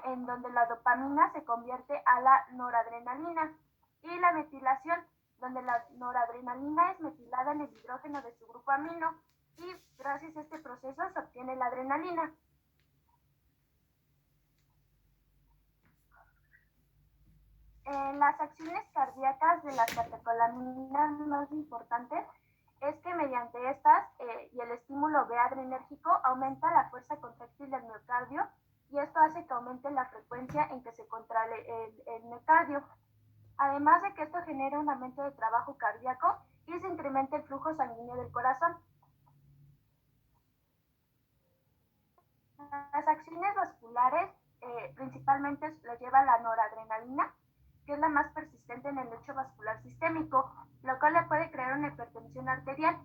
en donde la dopamina se convierte a la noradrenalina. Y la metilación, donde la noradrenalina es metilada en el hidrógeno de su grupo amino y gracias a este proceso se obtiene la adrenalina. Las acciones cardíacas de las catecolaminas más importantes es que mediante estas y el estímulo B adrenérgico aumenta la fuerza contráctil del miocardio y esto hace que aumente la frecuencia en que se contrae el miocardio. Además de que esto genera un aumento de trabajo cardíaco y se incrementa el flujo sanguíneo del corazón. Las acciones vasculares principalmente las lleva la noradrenalina, que es la más persistente en el lecho vascular sistémico, lo cual le puede crear una hipertensión arterial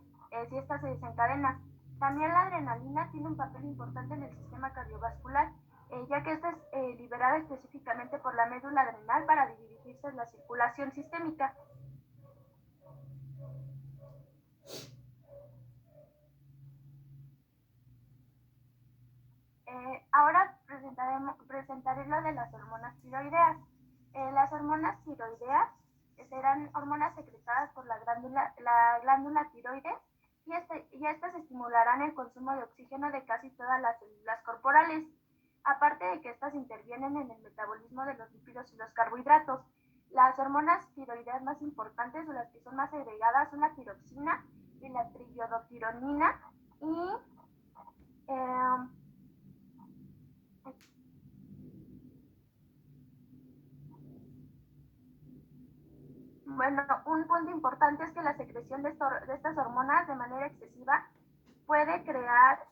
si esta se desencadena. También la adrenalina tiene un papel importante en el sistema cardiovascular, ya que esta es liberada específicamente por la médula adrenal para dirigirse en la circulación sistémica. Ahora presentaré lo de las hormonas tiroideas. Las hormonas tiroideas serán hormonas secretadas por la glándula tiroides y estas estimularán el consumo de oxígeno de casi todas las células corporales, aparte de que estas intervienen en el metabolismo de los lípidos y los carbohidratos. Las hormonas tiroideas más importantes o las que son más segregadas son la tiroxina y la triiodotironina y bueno, un punto importante es que la secreción de estas hormonas de manera excesiva puede crear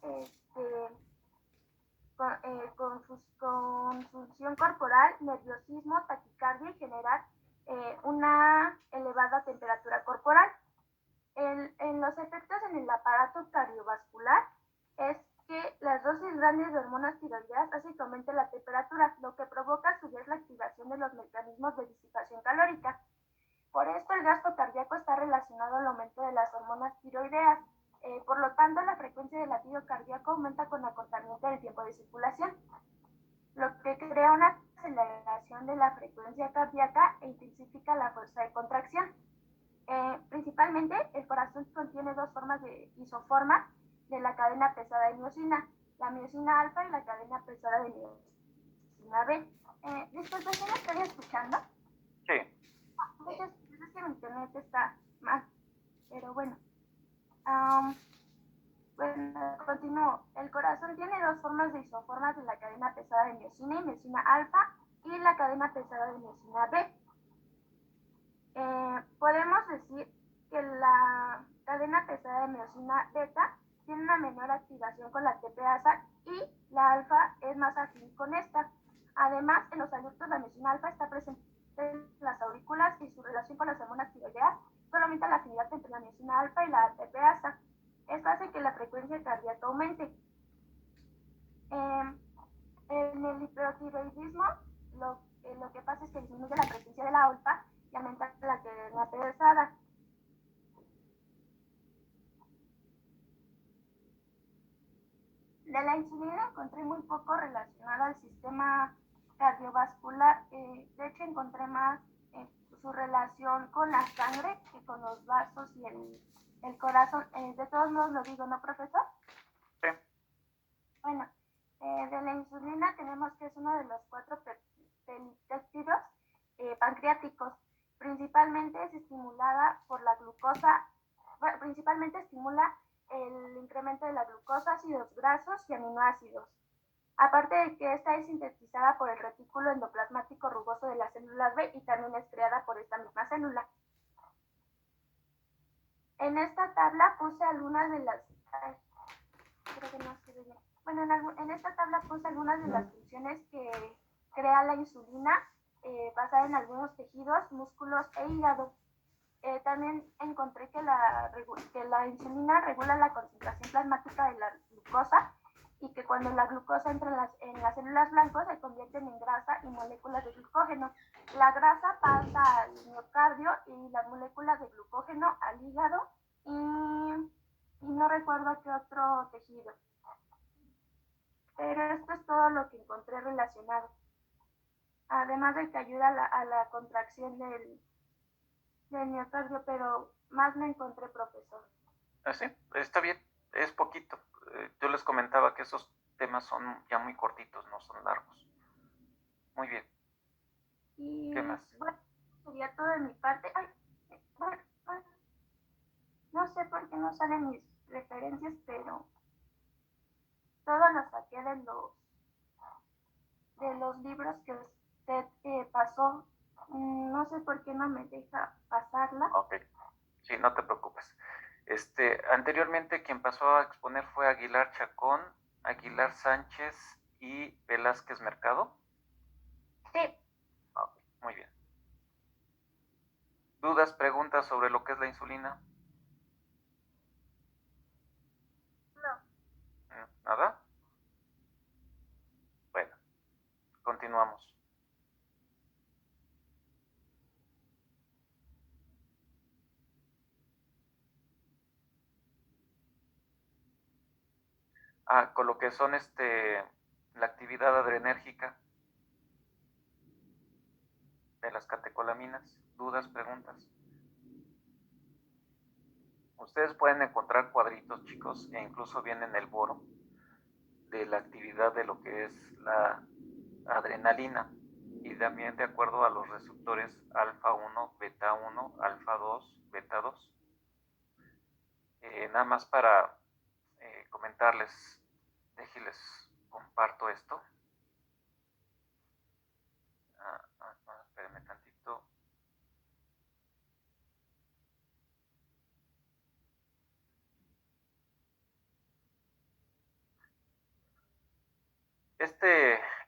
confusión corporal, nerviosismo, taquicardia y generar una elevada temperatura corporal. En los efectos en el aparato cardiovascular es que las dosis grandes de hormonas tiroideas hacen que aumente la temperatura, lo que provoca a su vez la activación de los mecanismos de disipación calórica. Por esto, el gasto cardíaco está relacionado al aumento de las hormonas tiroideas. Por lo tanto, la frecuencia del latido cardíaco aumenta con acortamiento del tiempo de circulación, lo que crea una aceleración de la frecuencia cardíaca e intensifica la fuerza de contracción. Principalmente, el corazón contiene dos formas de isoformas de la cadena pesada de miosina, la miosina alfa y la cadena pesada de miosina B. Disculpe, ¿sí me estoy escuchando? Sí. Muchas veces que mi internet está mal, pero bueno. Bueno, continúo. El corazón tiene dos formas de isoformas de la cadena pesada de miosina y miosina alfa y la cadena pesada de miosina B. Podemos decir que la cadena pesada de miosina beta tiene una menor activación con la TPasa y la alfa es más afín con esta. Además, en los adultos la miosina alfa está presente en las aurículas y su relación con las hormonas tiroideas solo aumenta la afinidad entre la miosina alfa y la TPasa. Esto hace que la frecuencia cardíaca aumente. En el hipotiroidismo, lo que pasa es que disminuye la presencia de la alfa y aumenta la cadena pesada. De la insulina encontré muy poco relacionado al sistema cardiovascular. De hecho, encontré más su relación con la sangre que con los vasos y el corazón. De todos modos lo digo, ¿no, profesor? Sí. Bueno, de la insulina tenemos que es uno de los 4 peptídeos pancreáticos. Principalmente es estimulada por la glucosa, bueno, principalmente estimula el incremento de la glucosa, ácidos grasos y aminoácidos. Aparte de que esta es sintetizada por el retículo endoplasmático rugoso de las células B y también es creada por esta misma célula. En esta tabla puse algunas de las... ay, creo que no se ve bien. Bueno, en esta tabla puse algunas de las funciones que crea la insulina basada en algunos tejidos, músculos e hígado. También encontré que la insulina regula la concentración plasmática de la glucosa y que cuando la glucosa entra en las células blancas se convierten en grasa y moléculas de glucógeno. La grasa pasa al miocardio y las moléculas de glucógeno al hígado y no recuerdo qué otro tejido. Pero esto es todo lo que encontré relacionado. Además de que ayuda a la contracción del miocardio, pero más me encontré, profesor. Sí, está bien, es poquito. Yo les comentaba que esos temas son ya muy cortitos, no son largos. Muy bien. Y ¿Qué más? bueno, sería todo de mi parte. Ay, bueno, no sé por qué no salen mis referencias, pero todo lo saqué de los libros que usted pasó. No sé por qué no me deja pasarla. Ok, sí, no te preocupes. Anteriormente quien pasó a exponer fue Aguilar Chacón, Aguilar Sánchez y Velázquez Mercado. Sí. Ok, muy bien. ¿Dudas, preguntas sobre lo que es la insulina? No. ¿Nada? Bueno, continuamos. Con lo que son la actividad adrenérgica de las catecolaminas. ¿Dudas, preguntas? Ustedes pueden encontrar cuadritos, chicos, e incluso viene en el boro de la actividad de lo que es la adrenalina y también de acuerdo a los receptores alfa 1, beta 1, alfa 2, beta 2. Nada más para comentarles, déjenles comparto esto. Espérenme tantito.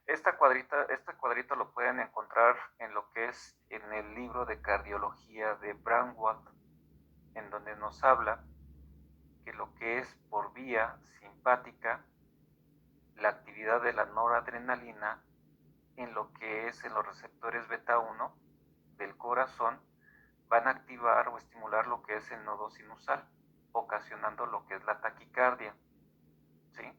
Este cuadrito lo pueden encontrar en lo que es en el libro de cardiología de Brandwald, en donde nos habla que lo que es por vía simpática, la actividad de la noradrenalina en lo que es en los receptores beta 1 del corazón van a activar o estimular lo que es el nodo sinusal, ocasionando lo que es la taquicardia, ¿sí?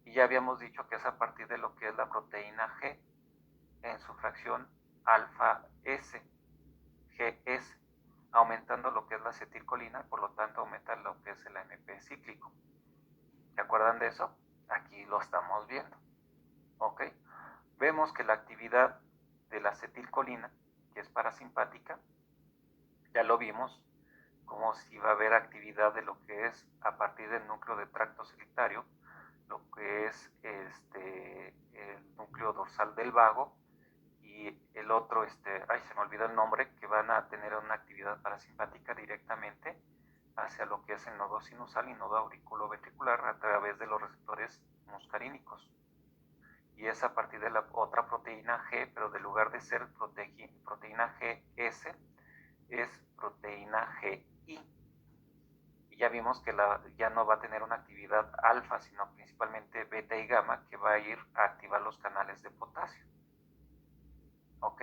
Y ya habíamos dicho que es a partir de lo que es la proteína G en su fracción alfa S, GS, aumentando lo que es la acetilcolina, por lo tanto aumenta lo que es el AMP cíclico. ¿Se acuerdan de eso? Aquí lo estamos viendo. ¿Ok? Vemos que la actividad de la acetilcolina, que es parasimpática, ya lo vimos, como si va a haber actividad de lo que es a partir del núcleo de tracto solitario, lo que es el núcleo dorsal del vago y el otro, se me olvidó el nombre, que van a tener una actividad parasimpática directamente hacia lo que es el nodo sinusal y nodo auriculoventricular a través de los receptores muscarínicos. Y es a partir de la otra proteína G, pero en lugar de ser proteína GS, es proteína GI. Y ya vimos que ya no va a tener una actividad alfa, sino principalmente beta y gamma, que va a ir a activar los canales de potasio. ¿Ok?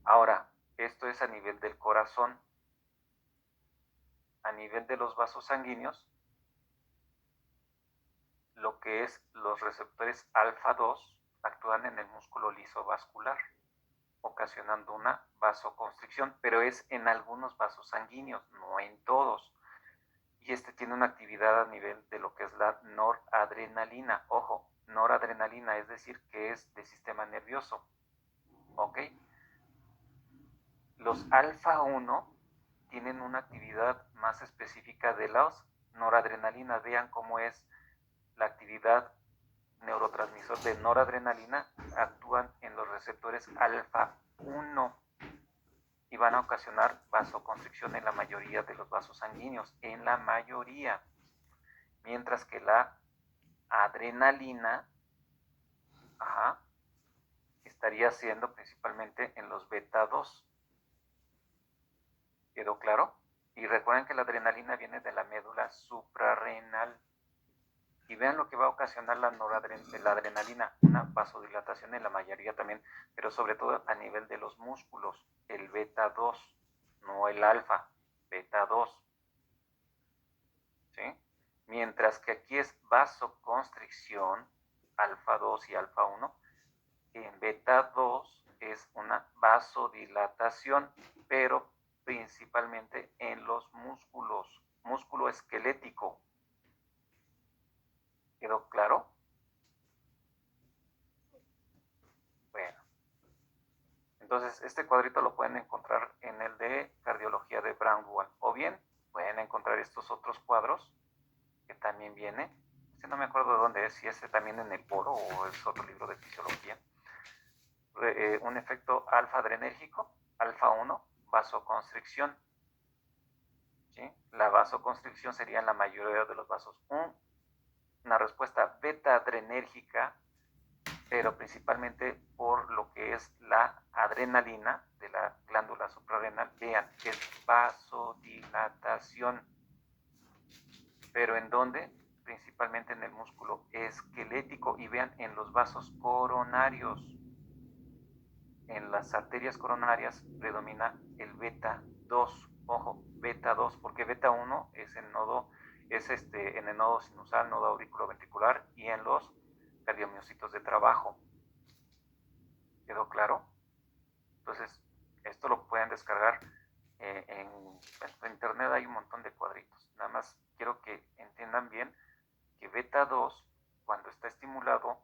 Ahora, esto es a nivel del corazón. A nivel de los vasos sanguíneos, lo que es los receptores alfa 2 actúan en el músculo liso vascular, ocasionando una vasoconstricción, pero es en algunos vasos sanguíneos, no en todos. Y tiene una actividad a nivel de lo que es la noradrenalina. Ojo, noradrenalina, es decir, que es de sistema nervioso. ¿Ok? Los alfa 1 tienen una actividad más específica de las noradrenalina. Vean cómo es la actividad neurotransmisor de noradrenalina, actúan en los receptores alfa 1. y van a ocasionar vasoconstricción en la mayoría de los vasos sanguíneos, en la mayoría. Mientras que la adrenalina estaría siendo principalmente en los beta 2. ¿Quedó claro? Y recuerden que la adrenalina viene de la médula suprarrenal. Y vean lo que va a ocasionar la adrenalina, una vasodilatación en la mayoría también, pero sobre todo a nivel de los músculos, el beta 2, no el alfa, beta 2. ¿Sí? Mientras que aquí es vasoconstricción, alfa 2 y alfa 1, en beta 2 es una vasodilatación, pero principalmente en los músculos, músculo esquelético. ¿Quedó claro? Bueno, entonces este cuadrito lo pueden encontrar en el de cardiología de Brownwell, o bien pueden encontrar estos otros cuadros que también viene, no me acuerdo de dónde es, si es también en el Boro o es otro libro de fisiología. Un efecto alfa adrenérgico, alfa 1, vasoconstricción. ¿Sí? La vasoconstricción sería en la mayoría de los vasos. Una respuesta beta adrenérgica, pero principalmente por lo que es la adrenalina de la glándula suprarrenal. Vean, es vasodilatación. ¿Pero en dónde? Principalmente en el músculo esquelético, y vean en los vasos coronarios. En las arterias coronarias predomina el beta 2, ojo, beta 2, porque beta 1 es en el nodo sinusal, nodo auriculoventricular y en los cardiomiocitos de trabajo. ¿Quedó claro? Entonces, esto lo pueden descargar en internet, hay un montón de cuadritos. Nada más quiero que entiendan bien que beta 2, cuando está estimulado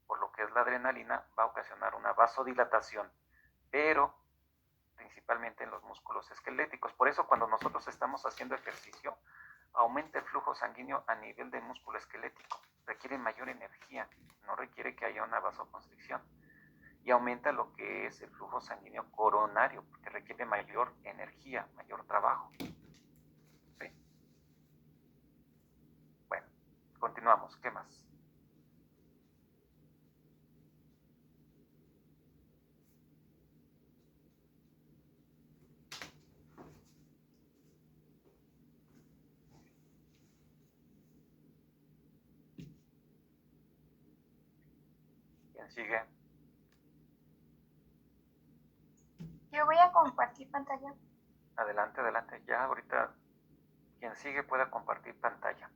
por lo que es la adrenalina, va a ocasionar una vasodilatación, pero principalmente en los músculos esqueléticos. Por eso cuando nosotros estamos haciendo ejercicio, aumenta el flujo sanguíneo a nivel del músculo esquelético. Requiere mayor energía, no requiere que haya una vasoconstricción. Y aumenta lo que es el flujo sanguíneo coronario, porque requiere mayor energía, mayor trabajo. ¿Sí? Bueno, continuamos. ¿Qué más? ¿Quién sigue? Yo voy a compartir pantalla. Adelante, adelante. Ya ahorita quien sigue pueda compartir pantalla.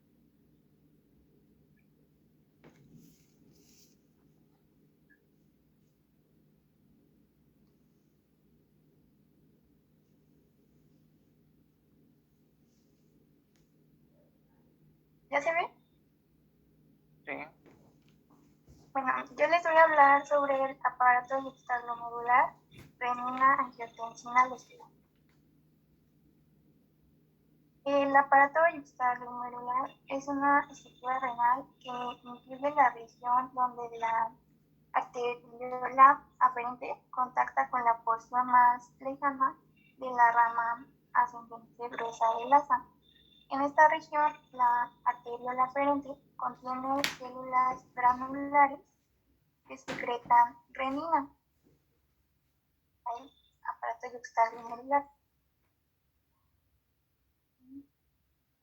¿Ya se ve? Sí. Bueno, yo les voy a hablar sobre el aparato yuxtaglomerular renina-angiotensina-aldosterona. El aparato yuxtaglomerular es una estructura renal que incluye la región donde la arteriola aferente contacta con la porción más lejana de la rama ascendente gruesa del asa. En esta región, la arteriola aferente contiene células granulares que secretan renina. Ahí, aparato yuxtaglomerular.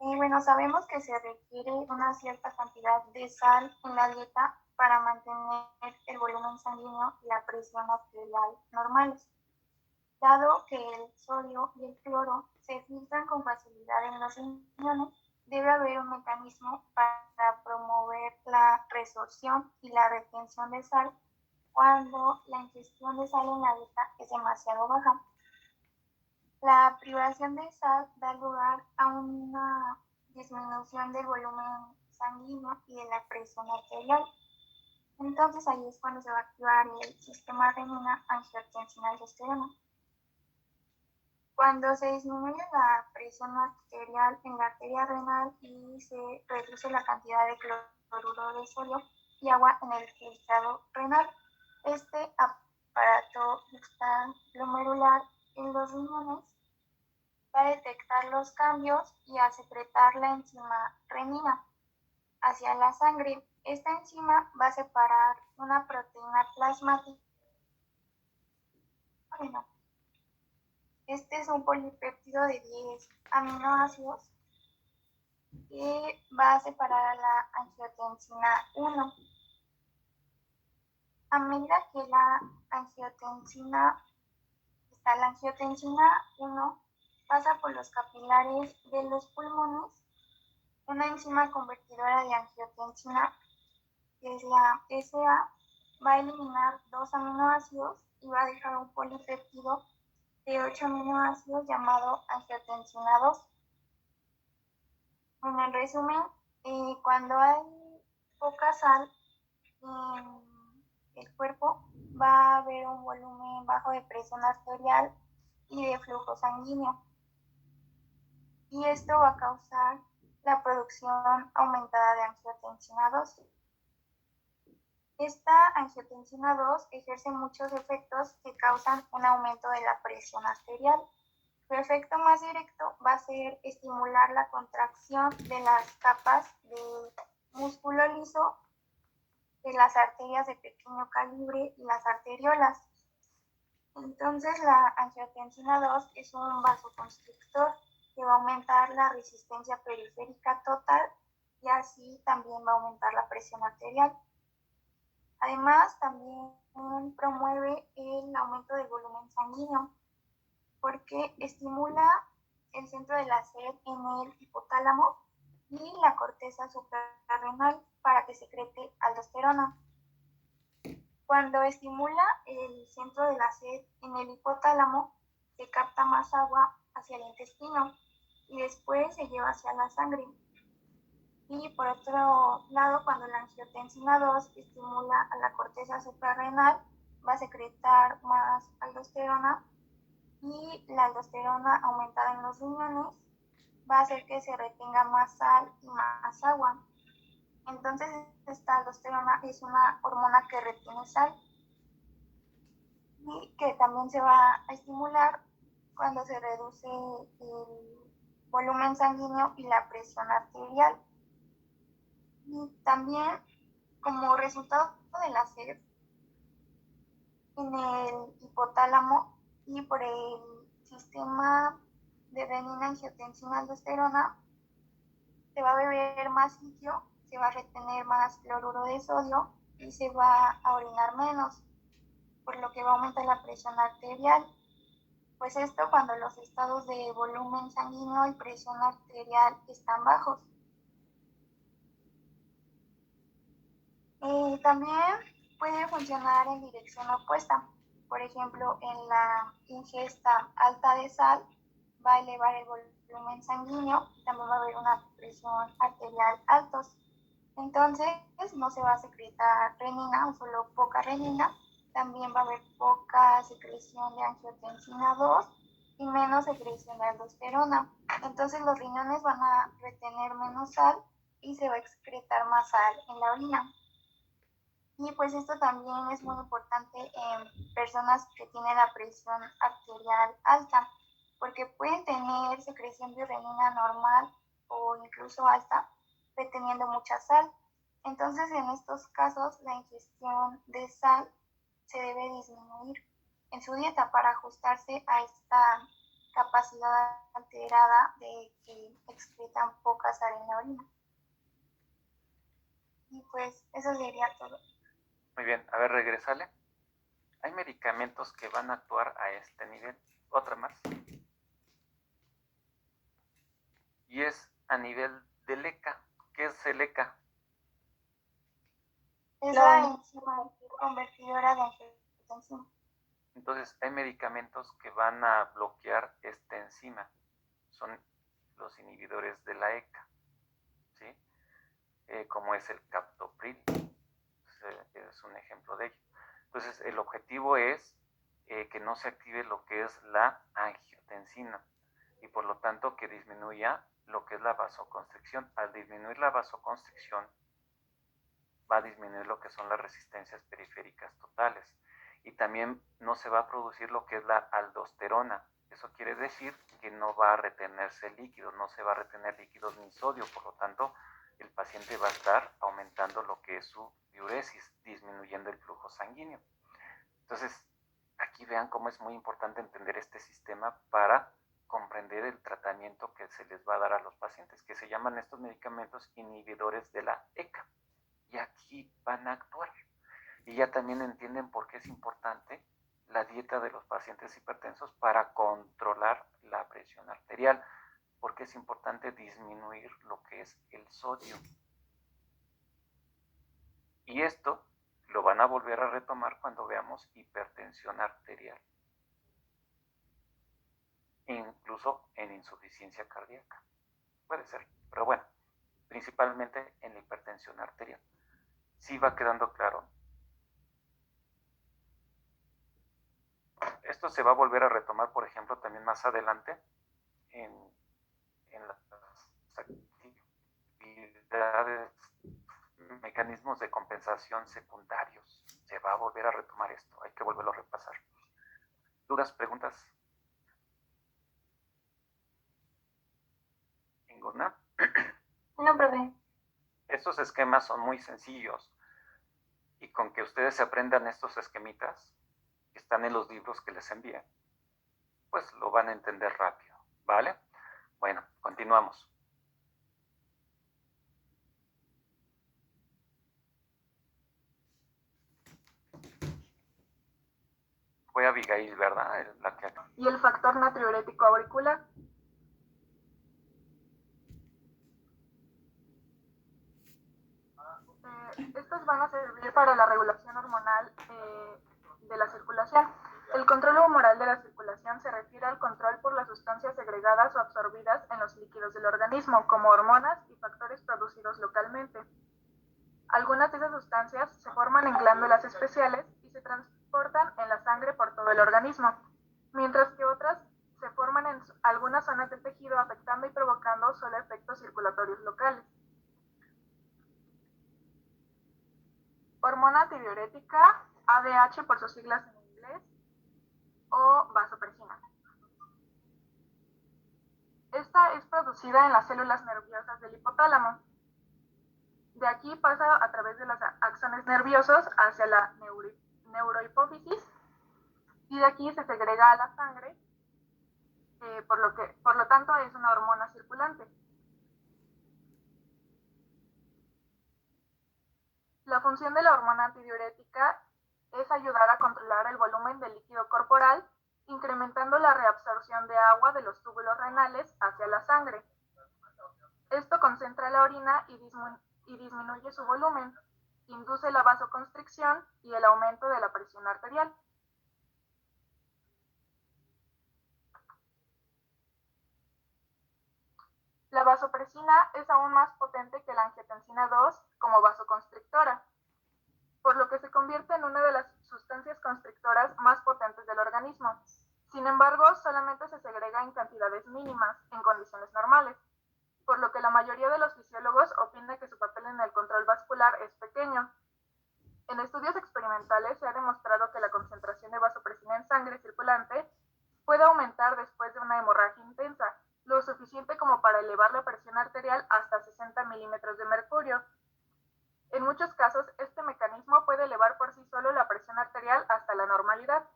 Y bueno, sabemos que se requiere una cierta cantidad de sal en la dieta para mantener el volumen sanguíneo y la presión arterial normales. Dado que el sodio y el cloro se filtran con facilidad en los riñones, debe haber un mecanismo para promover la resorción y la retención de sal cuando la ingestión de sal en la dieta es demasiado baja. La privación de sal da lugar a una disminución del volumen sanguíneo y de la presión arterial. Entonces ahí es cuando se va a activar el sistema renina-angiotensina-aldosterona. Cuando se disminuye la presión arterial en la arteria renal y se reduce la cantidad de cloruro de sodio y agua en el filtrado renal, este aparato yuxtaglomerular en los riñones va a detectar los cambios y a secretar la enzima renina hacia la sangre. Esta enzima va a separar una proteína plasmática. Bueno, este es un polipéptido de 10 aminoácidos que va a separar a la angiotensina 1. A medida que la angiotensina 1 pasa por los capilares de los pulmones, una enzima convertidora de angiotensina, que es la SA, va a eliminar 2 aminoácidos y va a dejar un polipéptido de 8 aminoácidos llamado angiotensina 2. Bueno, en resumen, cuando hay poca sal en el cuerpo, va a haber un volumen bajo de presión arterial y de flujo sanguíneo. Y esto va a causar la producción aumentada de angiotensina 2. Esta angiotensina 2 ejerce muchos efectos que causan un aumento de la presión arterial. Su efecto más directo va a ser estimular la contracción de las capas de músculo liso de las arterias de pequeño calibre y las arteriolas. Entonces la angiotensina 2 es un vasoconstrictor que va a aumentar la resistencia periférica total y así también va a aumentar la presión arterial. Además, también promueve el aumento del volumen sanguíneo porque estimula el centro de la sed en el hipotálamo y la corteza suprarrenal para que secrete aldosterona. Cuando estimula el centro de la sed en el hipotálamo, se capta más agua hacia el intestino y después se lleva hacia la sangre. Y por otro lado, cuando la angiotensina 2 estimula a la corteza suprarrenal, va a secretar más aldosterona y la aldosterona aumentada en los riñones va a hacer que se retenga más sal y más agua. Entonces, esta aldosterona es una hormona que retiene sal y que también se va a estimular cuando se reduce el volumen sanguíneo y la presión arterial. Y también, como resultado de la sed en el hipotálamo y por el sistema de renina, angiotensina, aldosterona, se va a beber más líquido, se va a retener más cloruro de sodio y se va a orinar menos, por lo que va a aumentar la presión arterial. Pues esto cuando los estados de volumen sanguíneo y presión arterial están bajos. También puede funcionar en dirección opuesta. Por ejemplo, en la ingesta alta de sal va a elevar el volumen sanguíneo, también va a haber una presión arterial altos. Entonces no se va a secretar renina o solo poca renina, también va a haber poca secreción de angiotensina 2 y menos secreción de aldosterona. Entonces los riñones van a retener menos sal y se va a excretar más sal en la orina. Y pues esto también es muy importante en personas que tienen la presión arterial alta, porque pueden tener secreción de renina normal o incluso alta, reteniendo mucha sal. Entonces, en estos casos, la ingestión de sal se debe disminuir en su dieta para ajustarse a esta capacidad alterada de que excretan poca sal en la orina. Y pues eso sería todo. Muy bien, a ver, regresale. Hay medicamentos que van a actuar a este nivel. Otra más. Y es a nivel del ECA. ¿Qué es el ECA? Es la enzima convertidora de angiotensina. Entonces, hay medicamentos que van a bloquear esta enzima. Son los inhibidores de la ECA, ¿sí? Como es el captopril. Es un ejemplo de ello. Entonces, el objetivo es que no se active lo que es la angiotensina y por lo tanto que disminuya lo que es la vasoconstricción. Al disminuir la vasoconstricción, va a disminuir lo que son las resistencias periféricas totales y también no se va a producir lo que es la aldosterona. Eso quiere decir que no va a retenerse líquido, no se va a retener líquidos ni sodio, por lo tanto, el paciente va a estar aumentando lo que es su diuresis, disminuyendo el flujo sanguíneo. Entonces, aquí vean cómo es muy importante entender este sistema para comprender el tratamiento que se les va a dar a los pacientes, que se llaman estos medicamentos inhibidores de la ECA. Y aquí van a actuar. Y ya también entienden por qué es importante la dieta de los pacientes hipertensos para controlar la presión arterial, porque es importante disminuir lo que es el sodio. Y esto lo van a volver a retomar cuando veamos hipertensión arterial, incluso en insuficiencia cardíaca. Puede ser, pero bueno, principalmente en la hipertensión arterial. Sí va quedando claro. Esto se va a volver a retomar, por ejemplo, también más adelante en las actividades, mecanismos de compensación secundarios. Se va a volver a retomar esto, hay que volverlo a repasar. ¿Dudas, preguntas? ¿Ninguna? No, profe. Estos esquemas son muy sencillos y con que ustedes se aprendan estos esquemitas que están en los libros que les envíen, pues lo van a entender rápido, ¿vale? Bueno, continuamos. Fue Abigail, ¿verdad? La que... ¿Y el factor natriurético auricular? Estos van a servir para la regulación hormonal de la circulación. El control humoral de la circulación se refiere al control por las sustancias segregadas o absorbidas en los líquidos del organismo, como hormonas y factores producidos localmente. Algunas de esas sustancias se forman en glándulas especiales y se transportan en la sangre por todo el organismo, mientras que otras se forman en algunas zonas del tejido, afectando y provocando solo efectos circulatorios locales. Hormona antidiurética, ADH por sus siglas en inglés, o vasopresina. Esta es producida en las células nerviosas del hipotálamo. De aquí pasa a través de los axones nerviosos hacia la neurohipófisis y de aquí se segrega a la sangre, por lo tanto es una hormona circulante. La función de la hormona antidiurética es ayudar a controlar el volumen del líquido corporal, incrementando la reabsorción de agua de los túbulos renales hacia la sangre. Esto concentra la orina y disminuye su volumen, induce la vasoconstricción y el aumento de la presión arterial. La vasopresina es aún más potente que la angiotensina 2 como vasoconstrictora, por lo que se convierte en una de las sustancias constrictoras más potentes del organismo. Sin embargo, solamente se segrega en cantidades mínimas en condiciones normales, por lo que la mayoría de los fisiólogos opina que su papel en el control vascular es pequeño. En estudios experimentales se ha demostrado que la concentración de vasopresina en sangre circulante puede aumentar después de una hemorragia intensa, lo suficiente como para elevar la presión arterial hasta 60 milímetros de mercurio. En muchos casos, este mecanismo puede elevar por sí solo la presión arterial hasta la normalidad.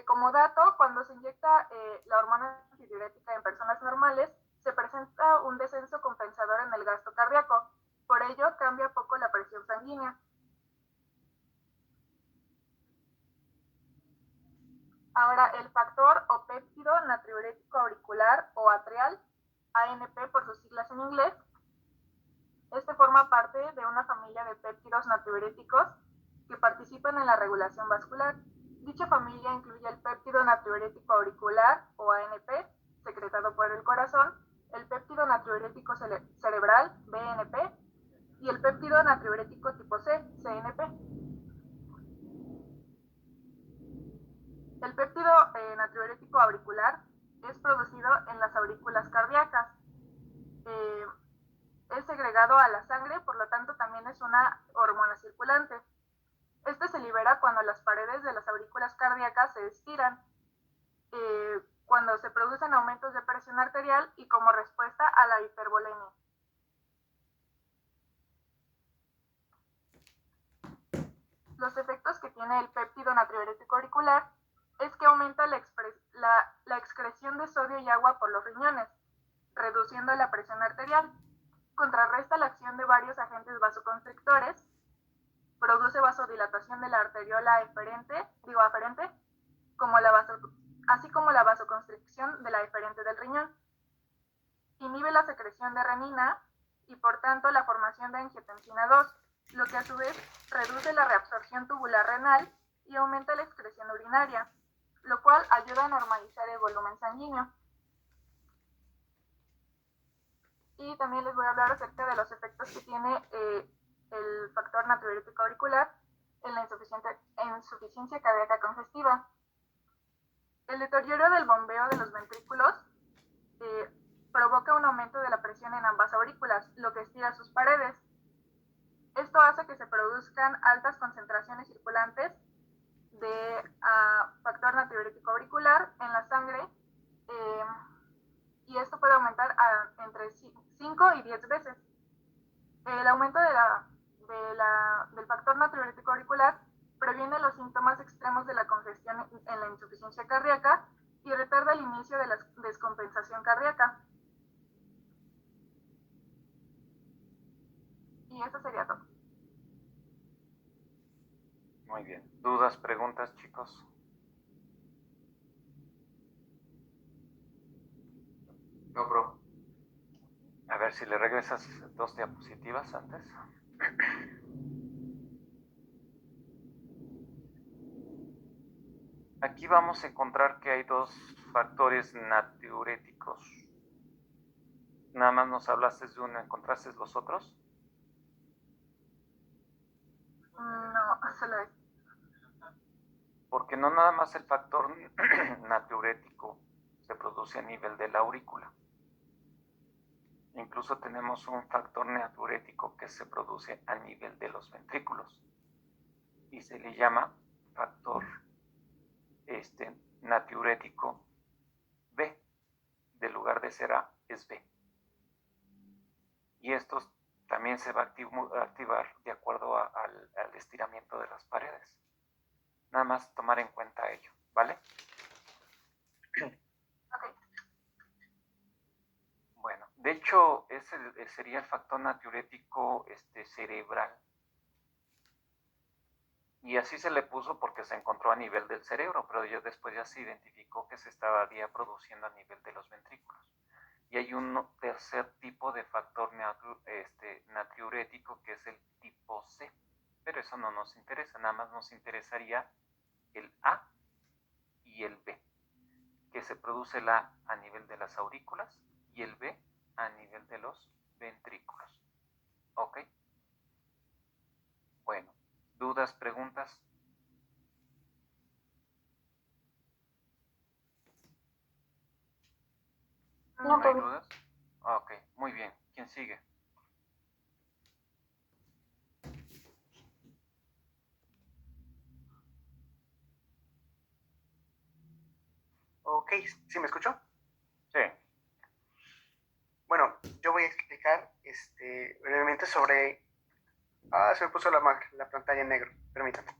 Como dato, cuando se inyecta la hormona antidiurética en personas normales, se presenta un descenso compensador en el gasto cardíaco. Por ello, cambia poco la presión sanguínea. Ahora, el factor o péptido natriurético auricular o atrial, ANP por sus siglas en inglés, este forma parte de una familia de péptidos natriuréticos que participan en la regulación vascular. Dicha familia incluye el péptido natriurético auricular o ANP, secretado por el corazón, el péptido natriurético cerebral, BNP, y el péptido natriurético tipo C, CNP. El péptido natriurético auricular es producido en las aurículas cardíacas. Es segregado a la sangre, por lo tanto también es una hormona circulante. Este Este se libera cuando las paredes de las aurículas cardíacas se estiran, cuando se producen aumentos de presión arterial y como respuesta a la hipervolemia. Los efectos que tiene el péptido natriurético auricular es que aumenta la excreción de sodio y agua por los riñones, reduciendo la presión arterial, contrarresta la acción de varios agentes vasoconstrictores, produce vasodilatación de la arteriola aferente, así como la vasoconstricción de la eferente del riñón. Inhibe la secreción de renina y por tanto la formación de angiotensina 2, lo que a su vez reduce la reabsorción tubular renal y aumenta la excreción urinaria, lo cual ayuda a normalizar el volumen sanguíneo. Y también les voy a hablar acerca de los efectos que tiene el factor natriurético auricular en la insuficiencia cardíaca congestiva. El deterioro del bombeo de los ventrículos provoca un aumento de la presión en ambas aurículas, lo que estira sus paredes. Esto hace que se produzcan altas concentraciones circulantes de factor natriurético auricular en la sangre, y esto puede aumentar entre 5 y 10 veces. El aumento del factor natriurético auricular previene los síntomas extremos de la congestión en la insuficiencia cardíaca y retarda el inicio de la descompensación cardíaca. Y eso sería todo. Muy bien. ¿Dudas, preguntas, chicos? No, bro. A ver si le regresas 2 diapositivas antes. Aquí vamos a encontrar que hay 2 factores natriuréticos. Nada más nos hablaste de uno, ¿encontraste los otros? No, solo es. Porque no nada más el factor natriurético se produce a nivel de la aurícula. Incluso tenemos un factor natriurético que se produce a nivel de los ventrículos y se le llama factor natriurético B. En lugar de ser A, es B. Y esto también se va a activar de acuerdo al estiramiento de las paredes. Nada más tomar en cuenta ello, ¿vale? Okay. Bueno, de hecho, ese sería el factor natriurético cerebral. Y así se le puso porque se encontró a nivel del cerebro, pero después ya se identificó que se estaba produciendo a nivel de los ventrículos. Y hay un tercer tipo de factor natriurético que es el tipo C, pero eso no nos interesa, nada más nos interesaría el A y el B, que se produce el A a nivel de las aurículas y el B a nivel de los ventrículos. ¿Ok? Bueno, ¿dudas, preguntas? No, ¿No hay dudas? Ok, muy bien. ¿Quién sigue? Ok, ¿sí me escuchó? Sí. Bueno, yo voy a explicar brevemente sobre... se me puso la pantalla en negro, permítanme.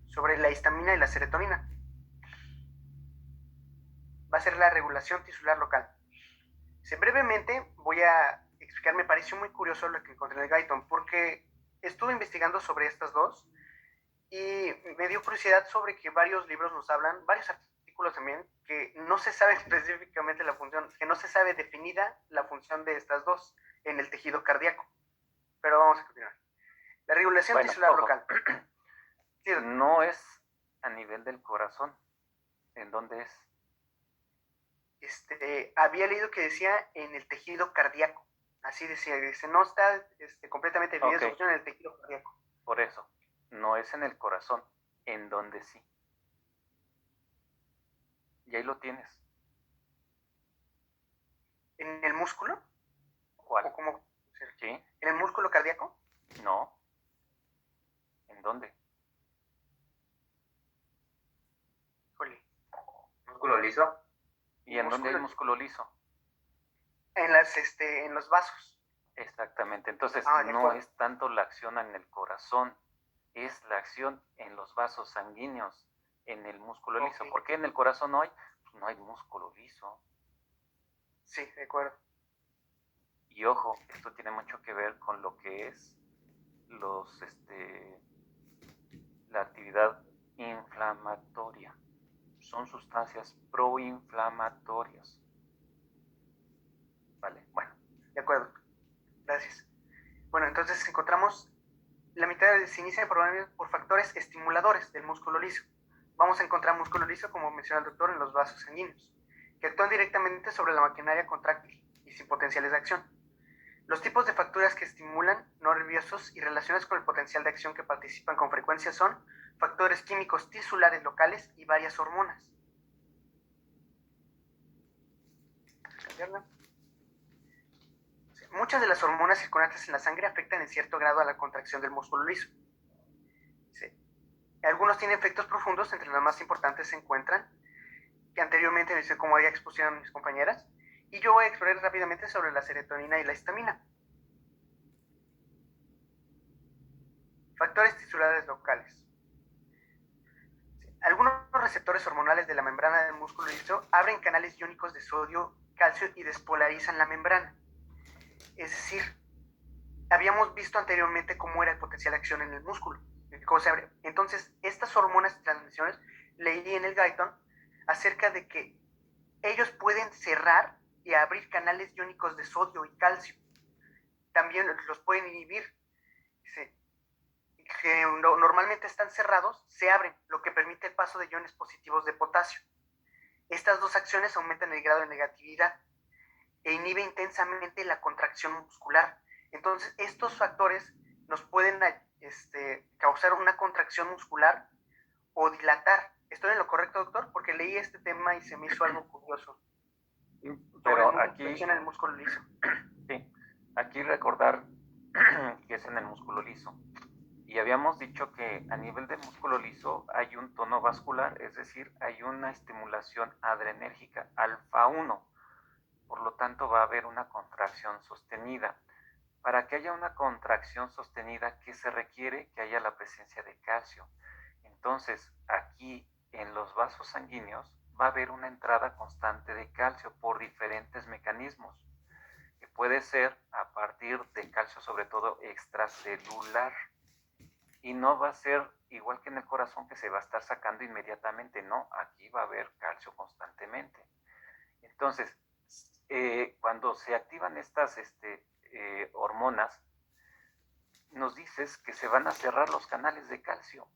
Sobre la histamina y la serotonina. Va a ser la regulación tisular local. Brevemente voy a explicar, me pareció muy curioso lo que encontré en el Guyton, porque estuve investigando sobre estas dos y me dio curiosidad sobre que varios libros nos hablan, varios artículos también, que no se sabe específicamente la función, que no se sabe definida la función de estas dos en el tejido cardíaco. Pero vamos a continuar. La regulación tisular local. Sí, no es a nivel del corazón. ¿En dónde es? Había leído que decía en el tejido cardíaco. Así decía, dice, no está completamente definida su función en el tejido cardíaco. Por eso, no es en el corazón, en donde sí. Y ahí lo tienes. ¿En el músculo? ¿Cuál? ¿O cómo? Sí. ¿En el músculo cardíaco? No. ¿En dónde? Híjole. ¿Músculo liso? ¿Y en dónde hay músculo liso? En los vasos. Exactamente. Entonces, De no acuerdo. es tanto la acción en el corazón, es la acción en los vasos sanguíneos, en el músculo liso. Ok. ¿Por qué en el corazón no hay? Pues no hay músculo liso. Sí, de acuerdo. Y ojo, esto tiene mucho que ver con lo que es la actividad inflamatoria. Son sustancias proinflamatorias. Vale, bueno. De acuerdo. Gracias. Bueno, entonces encontramos la mitad se inicia probablemente por factores estimuladores del músculo liso. Vamos a encontrar músculo liso, como menciona el doctor, en los vasos sanguíneos, que actúan directamente sobre la maquinaria contráctil y sin potenciales de acción. Los tipos de factores que estimulan no nerviosos y relacionados con el potencial de acción que participan con frecuencia son factores químicos tisulares locales y varias hormonas. Muchas de las hormonas circulantes en la sangre afectan en cierto grado a la contracción del músculo liso. Sí. Algunos tienen efectos profundos, entre las más importantes se encuentran, que anteriormente, como ya expusieron mis compañeras, y yo voy a explorar rápidamente sobre la serotonina y la histamina. Factores tisulares locales. Algunos receptores hormonales de la membrana del músculo liso abren canales iónicos de sodio, calcio y despolarizan la membrana. Es decir, habíamos visto anteriormente cómo era el potencial de acción en el músculo, cómo se abre. Entonces, estas hormonas y transmisiones, leí en el Guyton acerca de que ellos pueden cerrar y abrir canales iónicos de sodio y calcio. También los pueden inhibir. Que normalmente están cerrados, se abren, lo que permite el paso de iones positivos de potasio. Estas dos acciones aumentan el grado de negatividad e inhiben intensamente la contracción muscular. Entonces, estos factores nos pueden causar una contracción muscular o dilatar. ¿Estoy en lo correcto, doctor? Porque leí este tema y se me hizo algo curioso. Pero aquí, en el músculo liso. Sí, aquí recordar que es en el músculo liso. Y habíamos dicho que a nivel del músculo liso hay un tono vascular, es decir, hay una estimulación adrenérgica, alfa 1. Por lo tanto, va a haber una contracción sostenida. Para que haya una contracción sostenida, ¿qué se requiere? Que haya la presencia de calcio. Entonces, aquí en los vasos sanguíneos va a haber una entrada constante de calcio por diferentes mecanismos, que puede ser a partir de calcio, sobre todo extracelular. Y no va a ser igual que en el corazón, que se va a estar sacando inmediatamente. No, aquí va a haber calcio constantemente. Entonces, cuando se activan estas hormonas, nos dices que se van a cerrar los canales de calcio,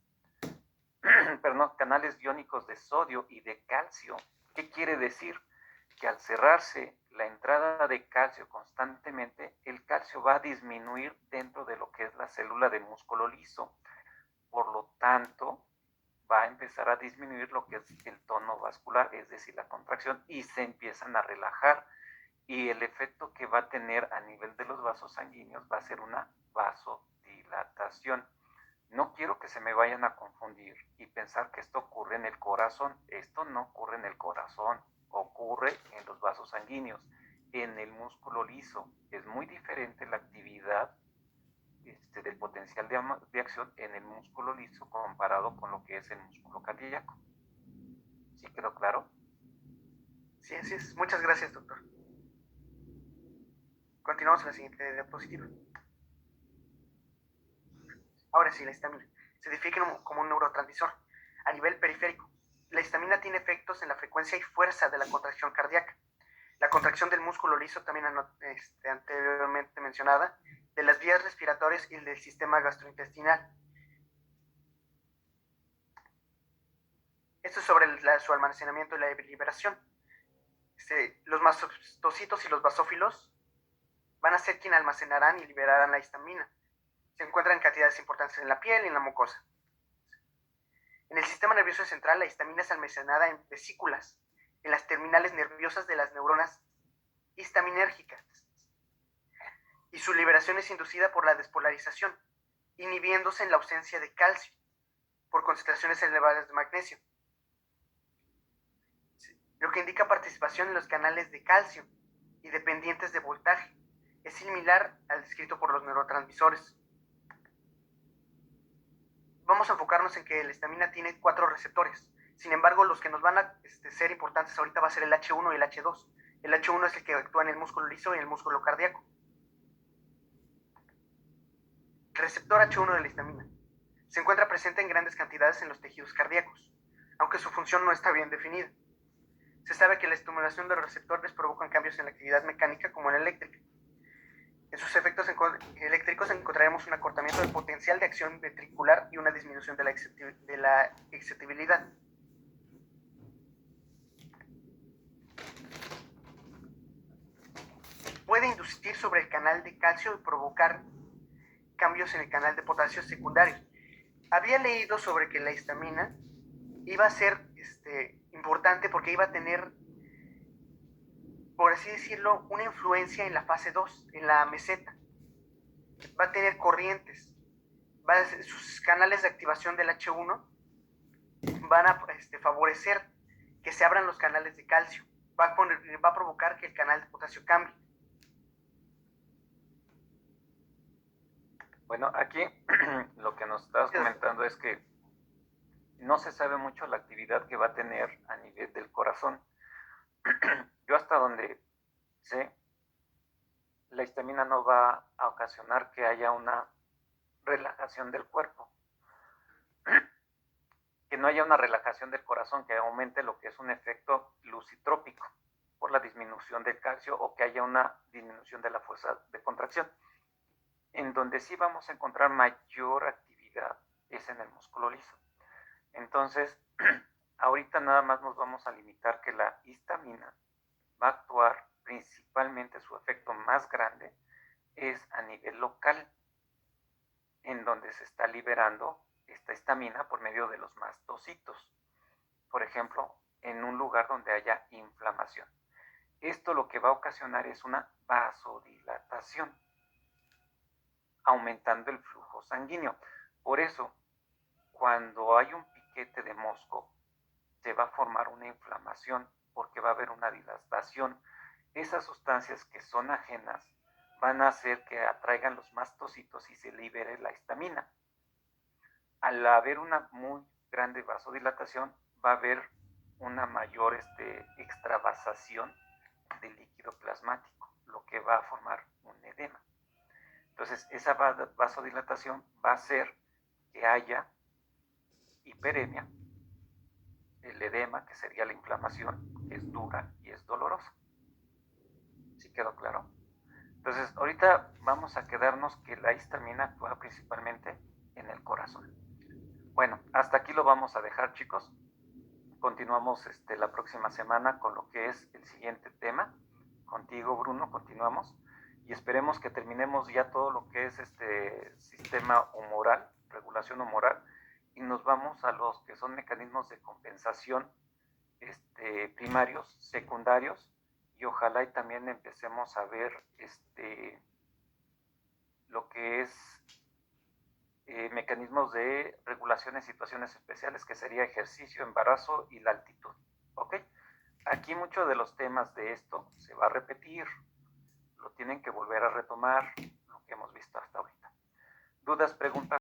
perdón, canales iónicos de sodio y de calcio. ¿Qué quiere decir? Que al cerrarse la entrada de calcio constantemente, el calcio va a disminuir dentro de lo que es la célula del músculo liso. Por lo tanto, va a empezar a disminuir lo que es el tono vascular, es decir, la contracción, y se empiezan a relajar. Y el efecto que va a tener a nivel de los vasos sanguíneos va a ser una vasodilatación. No quiero que se me vayan a confundir y pensar que esto ocurre en el corazón. Esto no ocurre en el corazón, ocurre en los vasos sanguíneos, en el músculo liso. Es muy diferente la actividad del potencial de acción en el músculo liso comparado con lo que es el músculo cardíaco. ¿Sí quedó claro? Sí, así es. Muchas gracias, doctor. Continuamos en la siguiente diapositiva. Ahora sí, la histamina. Se define como un neurotransmisor a nivel periférico. La histamina tiene efectos en la frecuencia y fuerza de la contracción cardíaca. La contracción del músculo liso, también anteriormente mencionada, de las vías respiratorias y del sistema gastrointestinal. Esto es sobre su almacenamiento y la liberación. Los mastocitos y los basófilos van a ser quienes almacenarán y liberarán la histamina. Se encuentran en cantidades importantes en la piel y en la mucosa. En el sistema nervioso central, la histamina es almacenada en vesículas, en las terminales nerviosas de las neuronas histaminérgicas. y su liberación es inducida por la despolarización, inhibiéndose en la ausencia de calcio por concentraciones elevadas de magnesio, lo que indica participación en los canales de calcio y dependientes de voltaje. Es similar al descrito por los neurotransmisores. Vamos a enfocarnos en que la histamina tiene 4 receptores. Sin embargo, los que nos van a ser importantes ahorita va a ser el H1 y el H2. El H1 es el que actúa en el músculo liso y en el músculo cardíaco. El receptor H1 de la histamina se encuentra presente en grandes cantidades en los tejidos cardíacos, aunque su función no está bien definida. Se sabe que la estimulación de los receptores provoca cambios en la actividad mecánica como en la eléctrica. En sus efectos eléctricos encontraremos un acortamiento del potencial de acción ventricular y una disminución de la excitabilidad. Puede inducir sobre el canal de calcio y provocar cambios en el canal de potasio secundarios. Había leído sobre que la histamina iba a ser importante porque iba a tener, por así decirlo, una influencia en la fase 2, en la meseta. Va a tener corrientes. Sus canales de activación del H1 van a favorecer que se abran los canales de calcio. Va a provocar que el canal de potasio cambie. Bueno, aquí lo que nos estás comentando es que no se sabe mucho la actividad que va a tener a nivel del corazón. Yo hasta donde sé, la histamina no va a ocasionar que haya una relajación del cuerpo, que no haya una relajación del corazón, que aumente lo que es un efecto lucitrópico por la disminución del calcio o que haya una disminución de la fuerza de contracción. En donde sí vamos a encontrar mayor actividad es en el músculo liso. Entonces, ahorita nada más nos vamos a limitar que la histamina va a actuar principalmente, su efecto más grande es a nivel local, en donde se está liberando esta histamina por medio de los mastocitos. Por ejemplo, en un lugar donde haya inflamación. Esto lo que va a ocasionar es una vasodilatación, aumentando el flujo sanguíneo. Por eso, cuando hay un piquete de mosco, se va a formar una inflamación porque va a haber una dilatación. Esas sustancias que son ajenas van a hacer que atraigan los mastocitos y se libere la histamina. Al haber una muy grande vasodilatación, va a haber una mayor extravasación del líquido plasmático, lo que va a formar un edema. Entonces, esa vasodilatación va a hacer que haya hiperemia, el edema, que sería la inflamación, que es dura y es dolorosa. ¿Sí quedó claro? Entonces, ahorita vamos a quedarnos que la histamina actúa principalmente en el corazón. Bueno, hasta aquí lo vamos a dejar, chicos. Continuamos la próxima semana con lo que es el siguiente tema. Contigo, Bruno, continuamos. Y esperemos que terminemos ya todo lo que es sistema humoral, regulación humoral, y nos vamos a los que son mecanismos de compensación primarios, secundarios, y ojalá y también empecemos a ver lo que es mecanismos de regulación en situaciones especiales, que sería ejercicio, embarazo y la altitud. ¿Ok? Aquí muchos de los temas de esto se va a repetir, lo tienen que volver a retomar, lo que hemos visto hasta ahorita. ¿Dudas, preguntas?